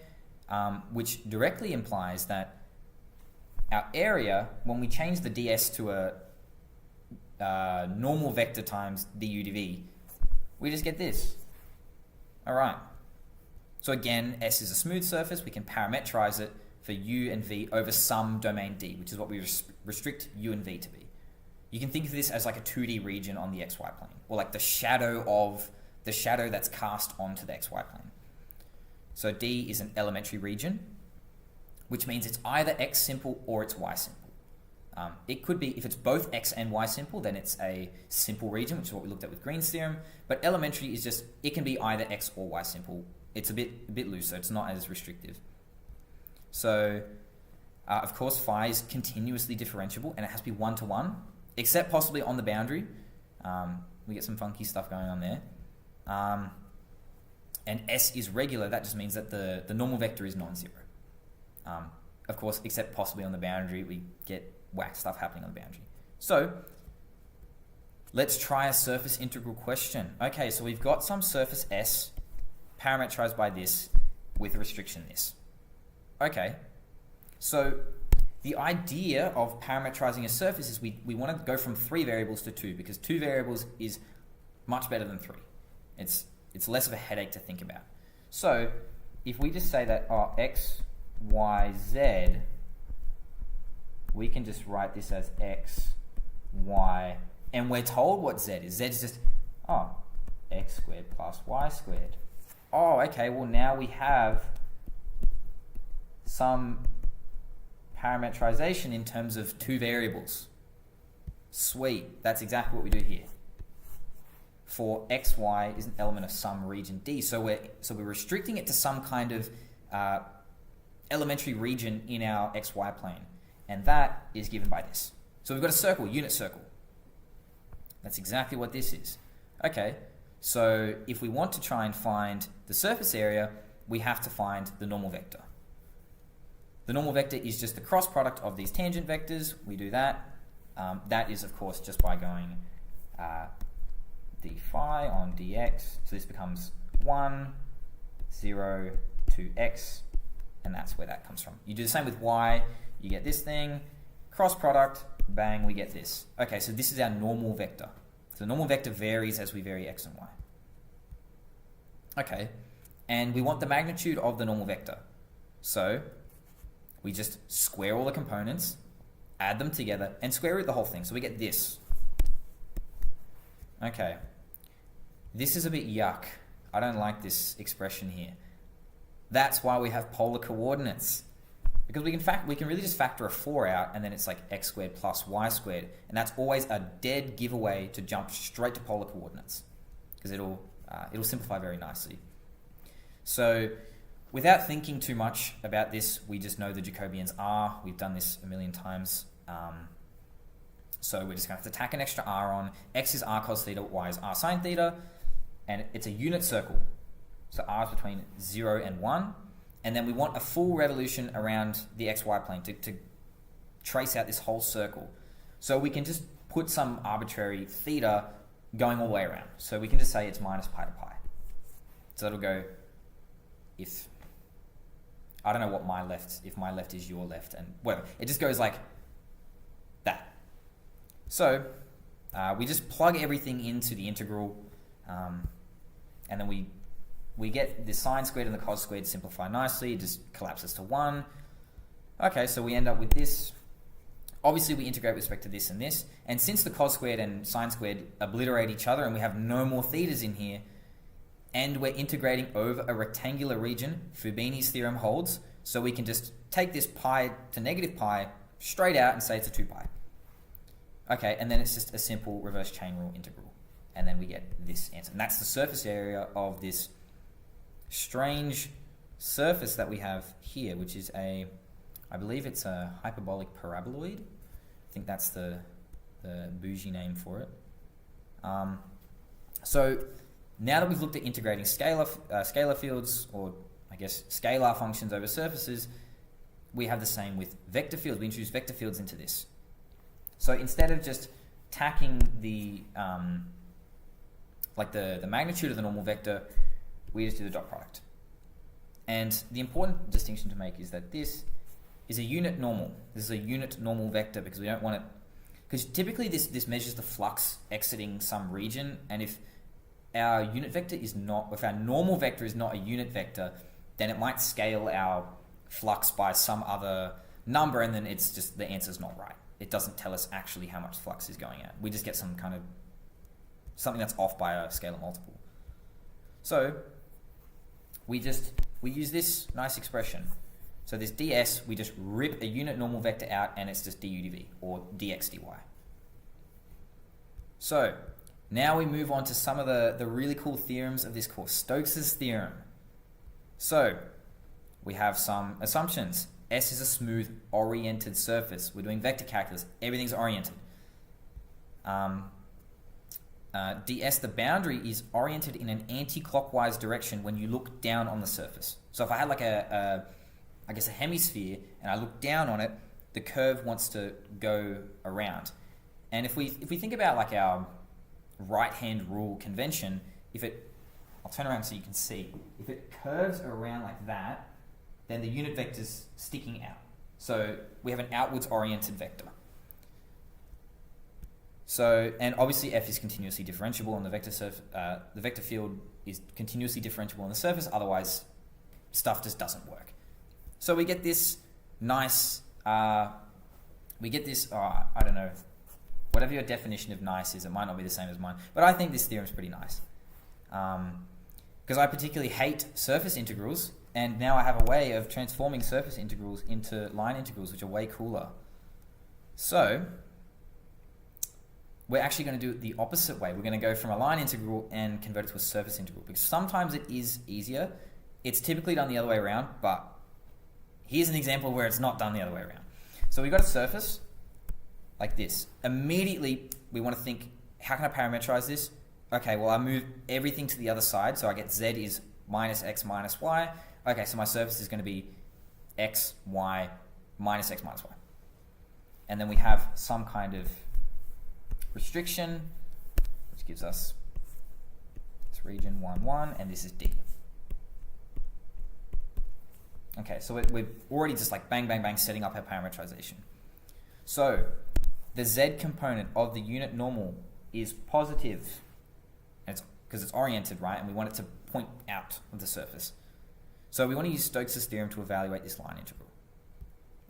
which directly implies that our area, when we change the ds to a normal vector times du dv, we just get this. All right. So again, S is a smooth surface. We can parameterize it for u and v over some domain D, which is what we restrict u and v to be. You can think of this as like a 2D region on the xy plane, or like the shadow that's cast onto the xy plane. So D is an elementary region, which means it's either x simple or it's y simple. It could be, if it's both x and y simple, then it's a simple region, which is what we looked at with Green's theorem. But elementary is just, it can be either x or y simple. It's a bit looser. It's not as restrictive. So, of course, phi is continuously differentiable, and it has to be 1-to-1, except possibly on the boundary. We get some funky stuff going on there. And S is regular. That just means that the normal vector is non-zero. Of course, except possibly on the boundary, we get whack stuff happening on the boundary. So, let's try a surface integral question. Okay, so we've got some surface S parameterized by this with a restriction this. Okay, so the idea of parameterizing a surface is we want to go from 3 variables to 2, because 2 variables is much better than 3. It's less of a headache to think about. So, if we just say that x, y, z, we can just write this as x, y, and we're told what z is. Z is just, x squared plus y squared. Oh, okay, well now we have some parametrization in terms of two variables. Sweet, that's exactly what we do here. For x, y is an element of some region D. So we're restricting it to some kind of elementary region in our xy plane. And that is given by this. So we've got a circle, unit circle. That's exactly what this is. Okay, so if we want to try and find the surface area, we have to find the normal vector. The normal vector is just the cross product of these tangent vectors. We do that. That is, of course, just by going d phi on dx. So this becomes 1, 0, 2x, and that's where that comes from. You do the same with y. You get this thing. Cross product, bang, we get this. Okay, so this is our normal vector. So the normal vector varies as we vary x and y. Okay, and we want the magnitude of the normal vector. So we just square all the components, add them together, and square root the whole thing. So we get this. Okay, this is a bit yuck. I don't like this expression here. That's why we have polar coordinates. Because we can really just factor a 4 out, and then it's like x squared plus y squared, and that's always a dead giveaway to jump straight to polar coordinates, because it'll simplify very nicely. So without thinking too much about this, we just know the Jacobians are. We've done this a million times. So we're just going to have to tack an extra r on. X is r cos theta, y is r sine theta, and it's a unit circle. So r is between 0 and 1. And then we want a full revolution around the xy plane to trace out this whole circle. So we can just put some arbitrary theta going all the way around. So we can just say it's minus pi to pi. So it'll go if, I don't know what my left, if my left is your left, and whatever. It just goes like that. So we just plug everything into the integral, and then we get the sine squared and the cos squared simplify nicely. It just collapses to 1. Okay, so we end up with this. Obviously, we integrate with respect to this and this. And since the cos squared and sine squared obliterate each other and we have no more thetas in here, and we're integrating over a rectangular region, Fubini's theorem holds. So we can just take this pi to negative pi straight out and say it's a 2 pi. Okay, and then it's just a simple reverse chain rule integral. And then we get this answer. And that's the surface area of this strange surface that we have here, which is I believe it's a hyperbolic paraboloid. I think that's the bougie name for it. So now that we've looked at integrating scalar fields, or I guess scalar functions over surfaces, we have the same with vector fields. We introduce vector fields into this. So instead of just tacking the magnitude of the normal vector, we just do the dot product. And the important distinction to make is that this is a unit normal. This is a unit normal vector because we don't want it, because typically this measures the flux exiting some region, and if our unit vector is not, if our normal vector is not a unit vector, then it might scale our flux by some other number, and then it's just, the answer's not right. It doesn't tell us actually how much flux is going out. We just get some kind of, something that's off by a scalar multiple. So we use this nice expression. So this ds, we just rip a unit normal vector out, and it's just du dv, or dx dy. So now we move on to some of the really cool theorems of this course. Stokes' theorem. So we have some assumptions. S is a smooth oriented surface. We're doing vector calculus. Everything's oriented. ds, the boundary, is oriented in an anti-clockwise direction when you look down on the surface. So if I had like a hemisphere, and I look down on it, the curve wants to go around. And if we think about like our right-hand rule convention, I'll turn around so you can see. If it curves around like that, then the unit vector's sticking out. So we have an outwards oriented vector. So, and obviously f is continuously differentiable on the vector the vector field is continuously differentiable on the surface, otherwise stuff just doesn't work. So we get this nice, I don't know, whatever your definition of nice is, it might not be the same as mine, but I think this theorem is pretty nice. Because I particularly hate surface integrals, And now I have a way of transforming surface integrals into line integrals, which are way cooler. So we're actually going to do it the opposite way. We're going to go from a line integral and convert it to a surface integral, because sometimes it is easier. It's typically done the other way around, but here's an example where it's not done the other way around. So we've got a surface like this. Immediately, we want to think, how can I parameterize this? Okay, well, I move everything to the other side, so I get z is minus x minus y. Okay, so my surface is going to be x, y, minus x minus y. And then we have some kind of restriction, which gives us this region 1, 1, and this is D. Okay, so we're already just like bang, bang, bang, setting up our parameterization. So the z component of the unit normal is positive, and it's because it's oriented, right? And we want it to point out of the surface. So we want to use Stokes' theorem to evaluate this line integral.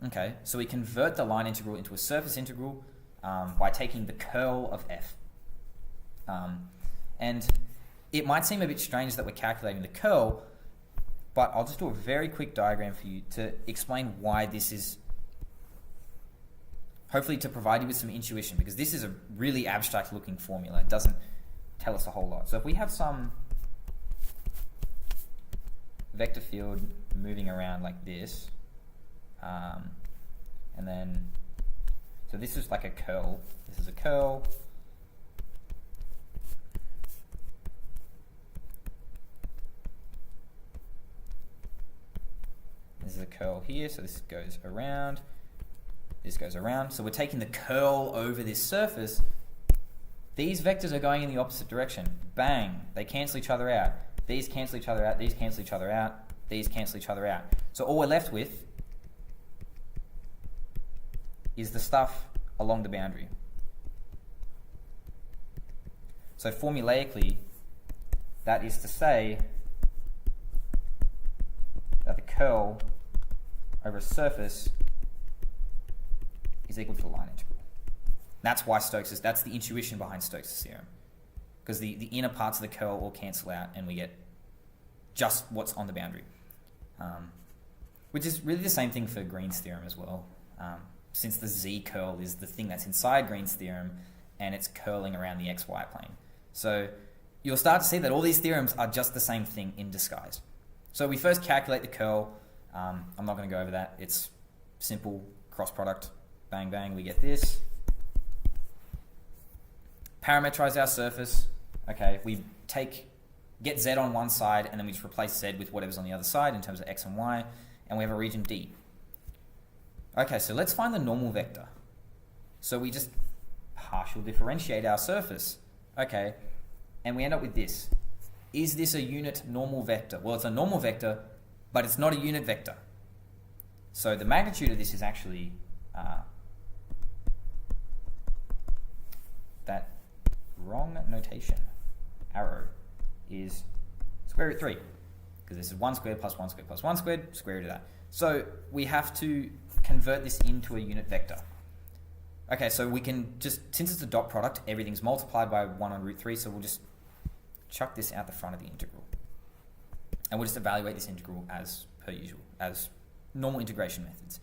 Okay, so we convert the line integral into a surface integral by taking the curl of f. And it might seem a bit strange that we're calculating the curl, but I'll just do a very quick diagram for you to explain why this is, hopefully to provide you with some intuition, because this is a really abstract looking formula. It doesn't tell us a whole lot. So if we have some vector field moving around like this, and then, so this is like a curl. This is a curl. This is a curl here, so this goes around. This goes around. So we're taking the curl over this surface. These vectors are going in the opposite direction. Bang, they cancel each other out. These cancel each other out, these cancel each other out, these cancel each other out. So all we're left with is the stuff along the boundary. So formulaically, that is to say that the curl over a surface is equal to the line integral. That's why that's the intuition behind Stokes' theorem. Because the inner parts of the curl all cancel out and we get just what's on the boundary. Which is really the same thing for Green's theorem as well. Since the z curl is the thing that's inside Green's theorem and it's curling around the xy plane. So you'll start to see that all these theorems are just the same thing in disguise. So we first calculate the curl. I'm not going to go over that. It's simple cross product. Bang, bang, we get this. Parameterize our surface. Okay, we get z on one side and then we just replace z with whatever's on the other side in terms of x and y, and we have a region D. Okay, so let's find the normal vector. So we just partial differentiate our surface. Okay, and we end up with this. Is this a unit normal vector? Well, it's a normal vector, but it's not a unit vector. So the magnitude of this is actually that wrong notation. Arrow is square root 3, because this is 1 squared plus 1 squared plus 1 squared, square root of that. So we have to convert this into a unit vector. Okay, so we can just, since it's a dot product, everything's multiplied by 1 on root 3, so we'll just chuck this out the front of the integral. And we'll just evaluate this integral as per usual, as normal integration methods.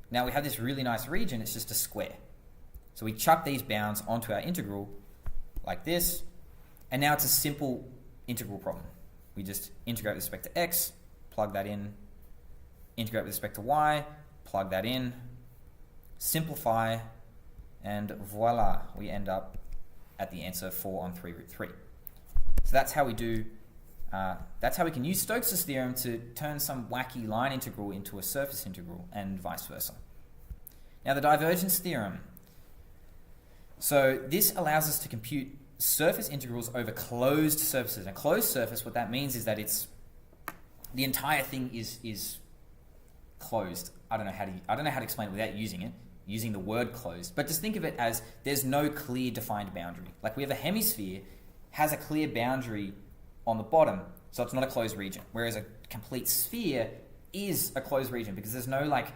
Now we have this really nice region, it's just a square. So we chuck these bounds onto our integral like this, and now it's a simple integral problem. We just integrate with respect to x, plug that in, integrate with respect to y, plug that in, simplify, and voila, we end up at the answer 4 on 3 root 3. So that's how we do, that's how we can use Stokes' theorem to turn some wacky line integral into a surface integral and vice versa. Now the divergence theorem. So this allows us to compute surface integrals over closed surfaces. A closed surface, what that means is that it's the entire thing is closed. I don't know how to explain it without using the word closed. But just think of it as there's no clear defined boundary. Like we have a hemisphere has a clear boundary on the bottom, so it's not a closed region. Whereas a complete sphere is a closed region because there's no like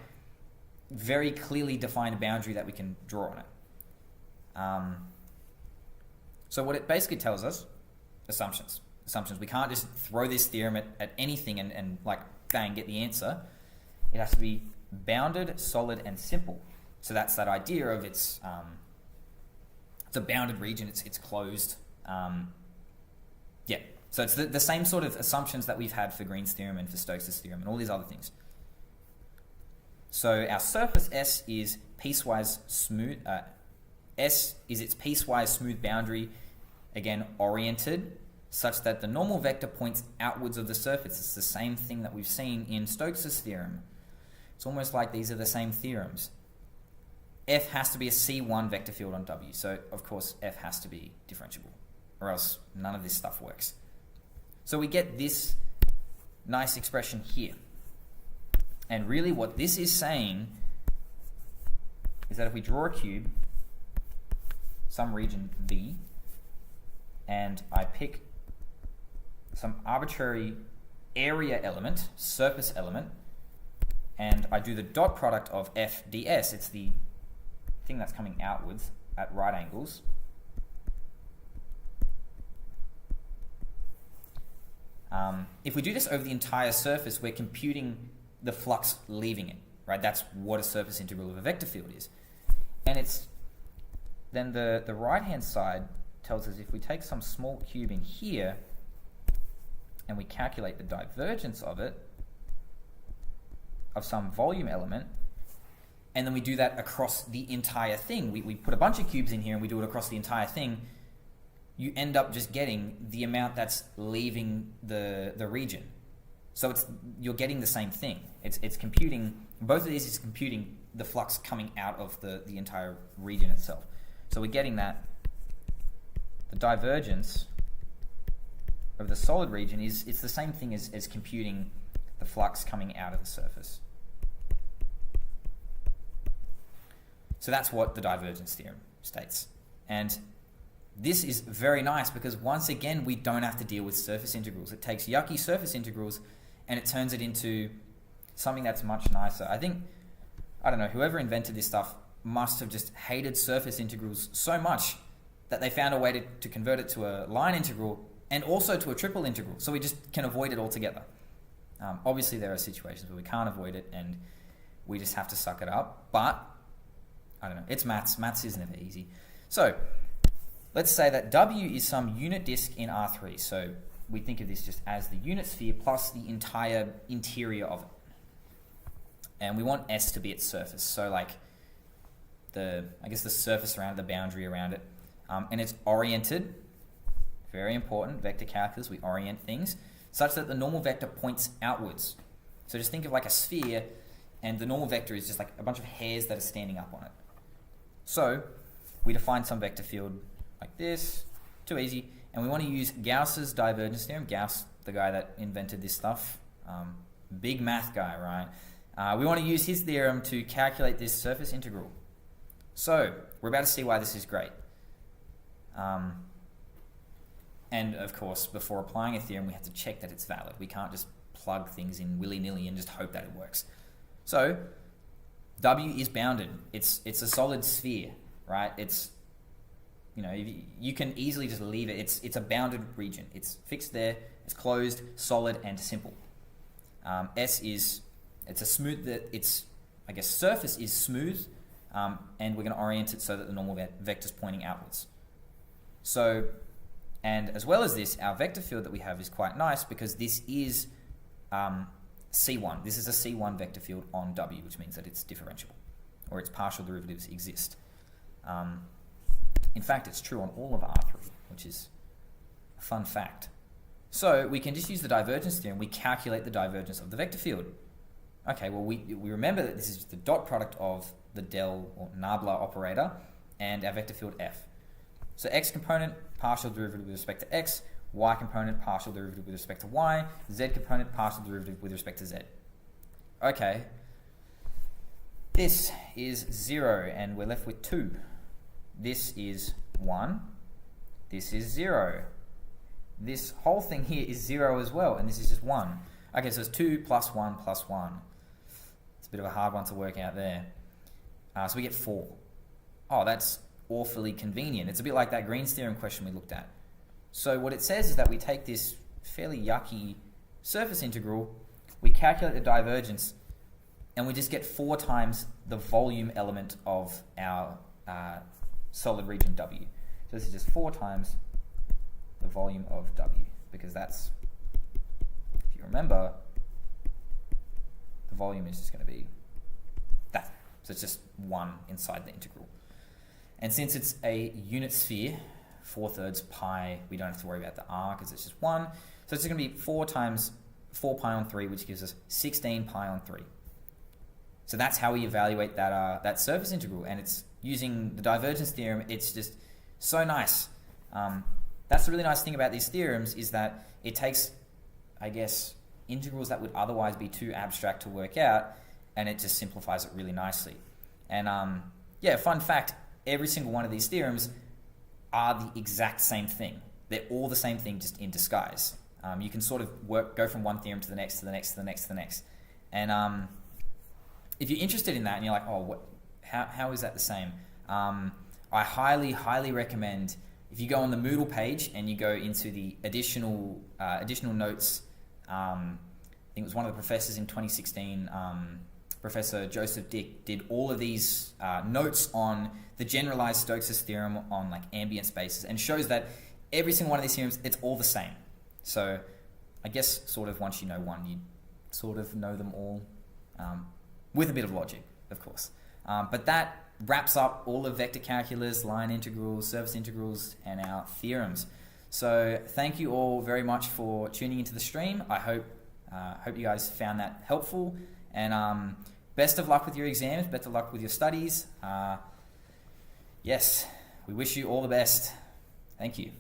very clearly defined boundary that we can draw on it. So what it basically tells us, assumptions assumptions. We can't just throw this theorem at anything and like, bang, get the answer. It has to be bounded, solid, and simple. So that's that idea of it's a bounded region, it's closed. Yeah, so it's the same sort of assumptions that we've had for Green's theorem and for Stokes' theorem and all these other things. So our surface S is piecewise smooth. S is its piecewise smooth boundary, again oriented, such that the normal vector points outwards of the surface. It's the same thing that we've seen in Stokes' theorem. It's almost like these are the same theorems. F has to be a C1 vector field on W, so of course F has to be differentiable, or else none of this stuff works. So we get this nice expression here. And really what this is saying is that if we draw a cube, some region V, and I pick some arbitrary area element, surface element, and I do the dot product of F ds, it's the thing that's coming outwards at right angles, if we do this over the entire surface, we're computing the flux leaving it, right? That's what a surface integral of a vector field is. And it's then the right-hand side tells us if we take some small cube in here and we calculate the divergence of it, of some volume element, and then we do that across the entire thing. We put a bunch of cubes in here and we do it across the entire thing, you end up just getting the amount that's leaving the region. So you're getting the same thing. It's computing, both of these is computing the flux coming out of the entire region itself. So we're getting that the divergence of the solid region it's the same thing as computing the flux coming out of the surface. So that's what the divergence theorem states. And this is very nice because once again, we don't have to deal with surface integrals. It takes yucky surface integrals and it turns it into something that's much nicer. I think, I don't know, whoever invented this stuff must have just hated surface integrals so much that they found a way to convert it to a line integral and also to a triple integral. So we just can avoid it altogether. Obviously, there are situations where we can't avoid it and we just have to suck it up. But, I don't know, it's maths. Maths is never easy. So, let's say that W is some unit disk in R3. So we think of this just as the unit sphere plus the entire interior of it. And we want S to be its surface. So like the surface around it, the boundary around it. And it's oriented, very important, vector calculus, we orient things, such that the normal vector points outwards. So just think of like a sphere and the normal vector is just like a bunch of hairs that are standing up on it. So we define some vector field like this, too easy, and we want to use Gauss's divergence theorem. Gauss, the guy that invented this stuff, big math guy, right? We want to use his theorem to calculate this surface integral. So we're about to see why this is great. And of course, before applying a theorem, we have to check that it's valid. We can't just plug things in willy-nilly and just hope that it works. So W is bounded. It's a solid sphere, right? It's, you know, you can easily just leave it. It's a bounded region. It's fixed there. It's closed, solid, and simple. S is, it's a smooth, its, I guess, surface is smooth, and we're going to orient it so that the normal vector is pointing outwards. So, and as well as this, our vector field that we have is quite nice because this is C1. This is a C1 vector field on W, which means that it's differentiable, or its partial derivatives exist. In fact, it's true on all of R3, which is a fun fact. So we can just use the divergence theorem. We calculate the divergence of the vector field. Okay, well, we remember that this is the dot product of the del or nabla operator and our vector field F. So x component, partial derivative with respect to x, y component, partial derivative with respect to y, z component, partial derivative with respect to z. Okay, this is 0, and we're left with 2. This is 1. This is 0. This whole thing here is 0 as well, and this is just 1. Okay, so it's 2 plus 1 plus 1. It's a bit of a hard one to work out there. So we get 4. Oh, that's awfully convenient. It's a bit like that Green's theorem question we looked at. So what it says is that we take this fairly yucky surface integral, we calculate the divergence, and we just get 4 times the volume element of our solid region W. So this is just 4 times the volume of W, because that's, if you remember, the volume is just going to be that. So it's just 1 inside the integral. And since it's a unit sphere, 4/3 pi, we don't have to worry about the r because it's just 1. So it's going to be 4 times 4 pi on 3, which gives us 16 pi on 3. So that's how we evaluate that surface integral, and it's using the divergence theorem. It's just so nice. That's the really nice thing about these theorems, is that it takes, I guess, integrals that would otherwise be too abstract to work out, and it just simplifies it really nicely. And yeah, fun fact, every single one of these theorems are the exact same thing. They're all the same thing, just in disguise. You can sort of go from one theorem to the next, to the next, to the next, to the next. And if you're interested in that and you're like, oh, how is that the same? I highly, highly recommend, if you go on the Moodle page and you go into the additional notes, I think it was one of the professors in 2016, Professor Joseph Dick, did all of these notes on the generalized Stokes' theorem on like ambient spaces, and shows that every single one of these theorems, it's all the same. So I guess sort of once you know one, you sort of know them all, with a bit of logic, of course. But that wraps up all of vector calculus, line integrals, surface integrals, and our theorems. So thank you all very much for tuning into the stream. I hope you guys found that helpful, and best of luck with your exams, best of luck with your studies. Yes, we wish you all the best. Thank you.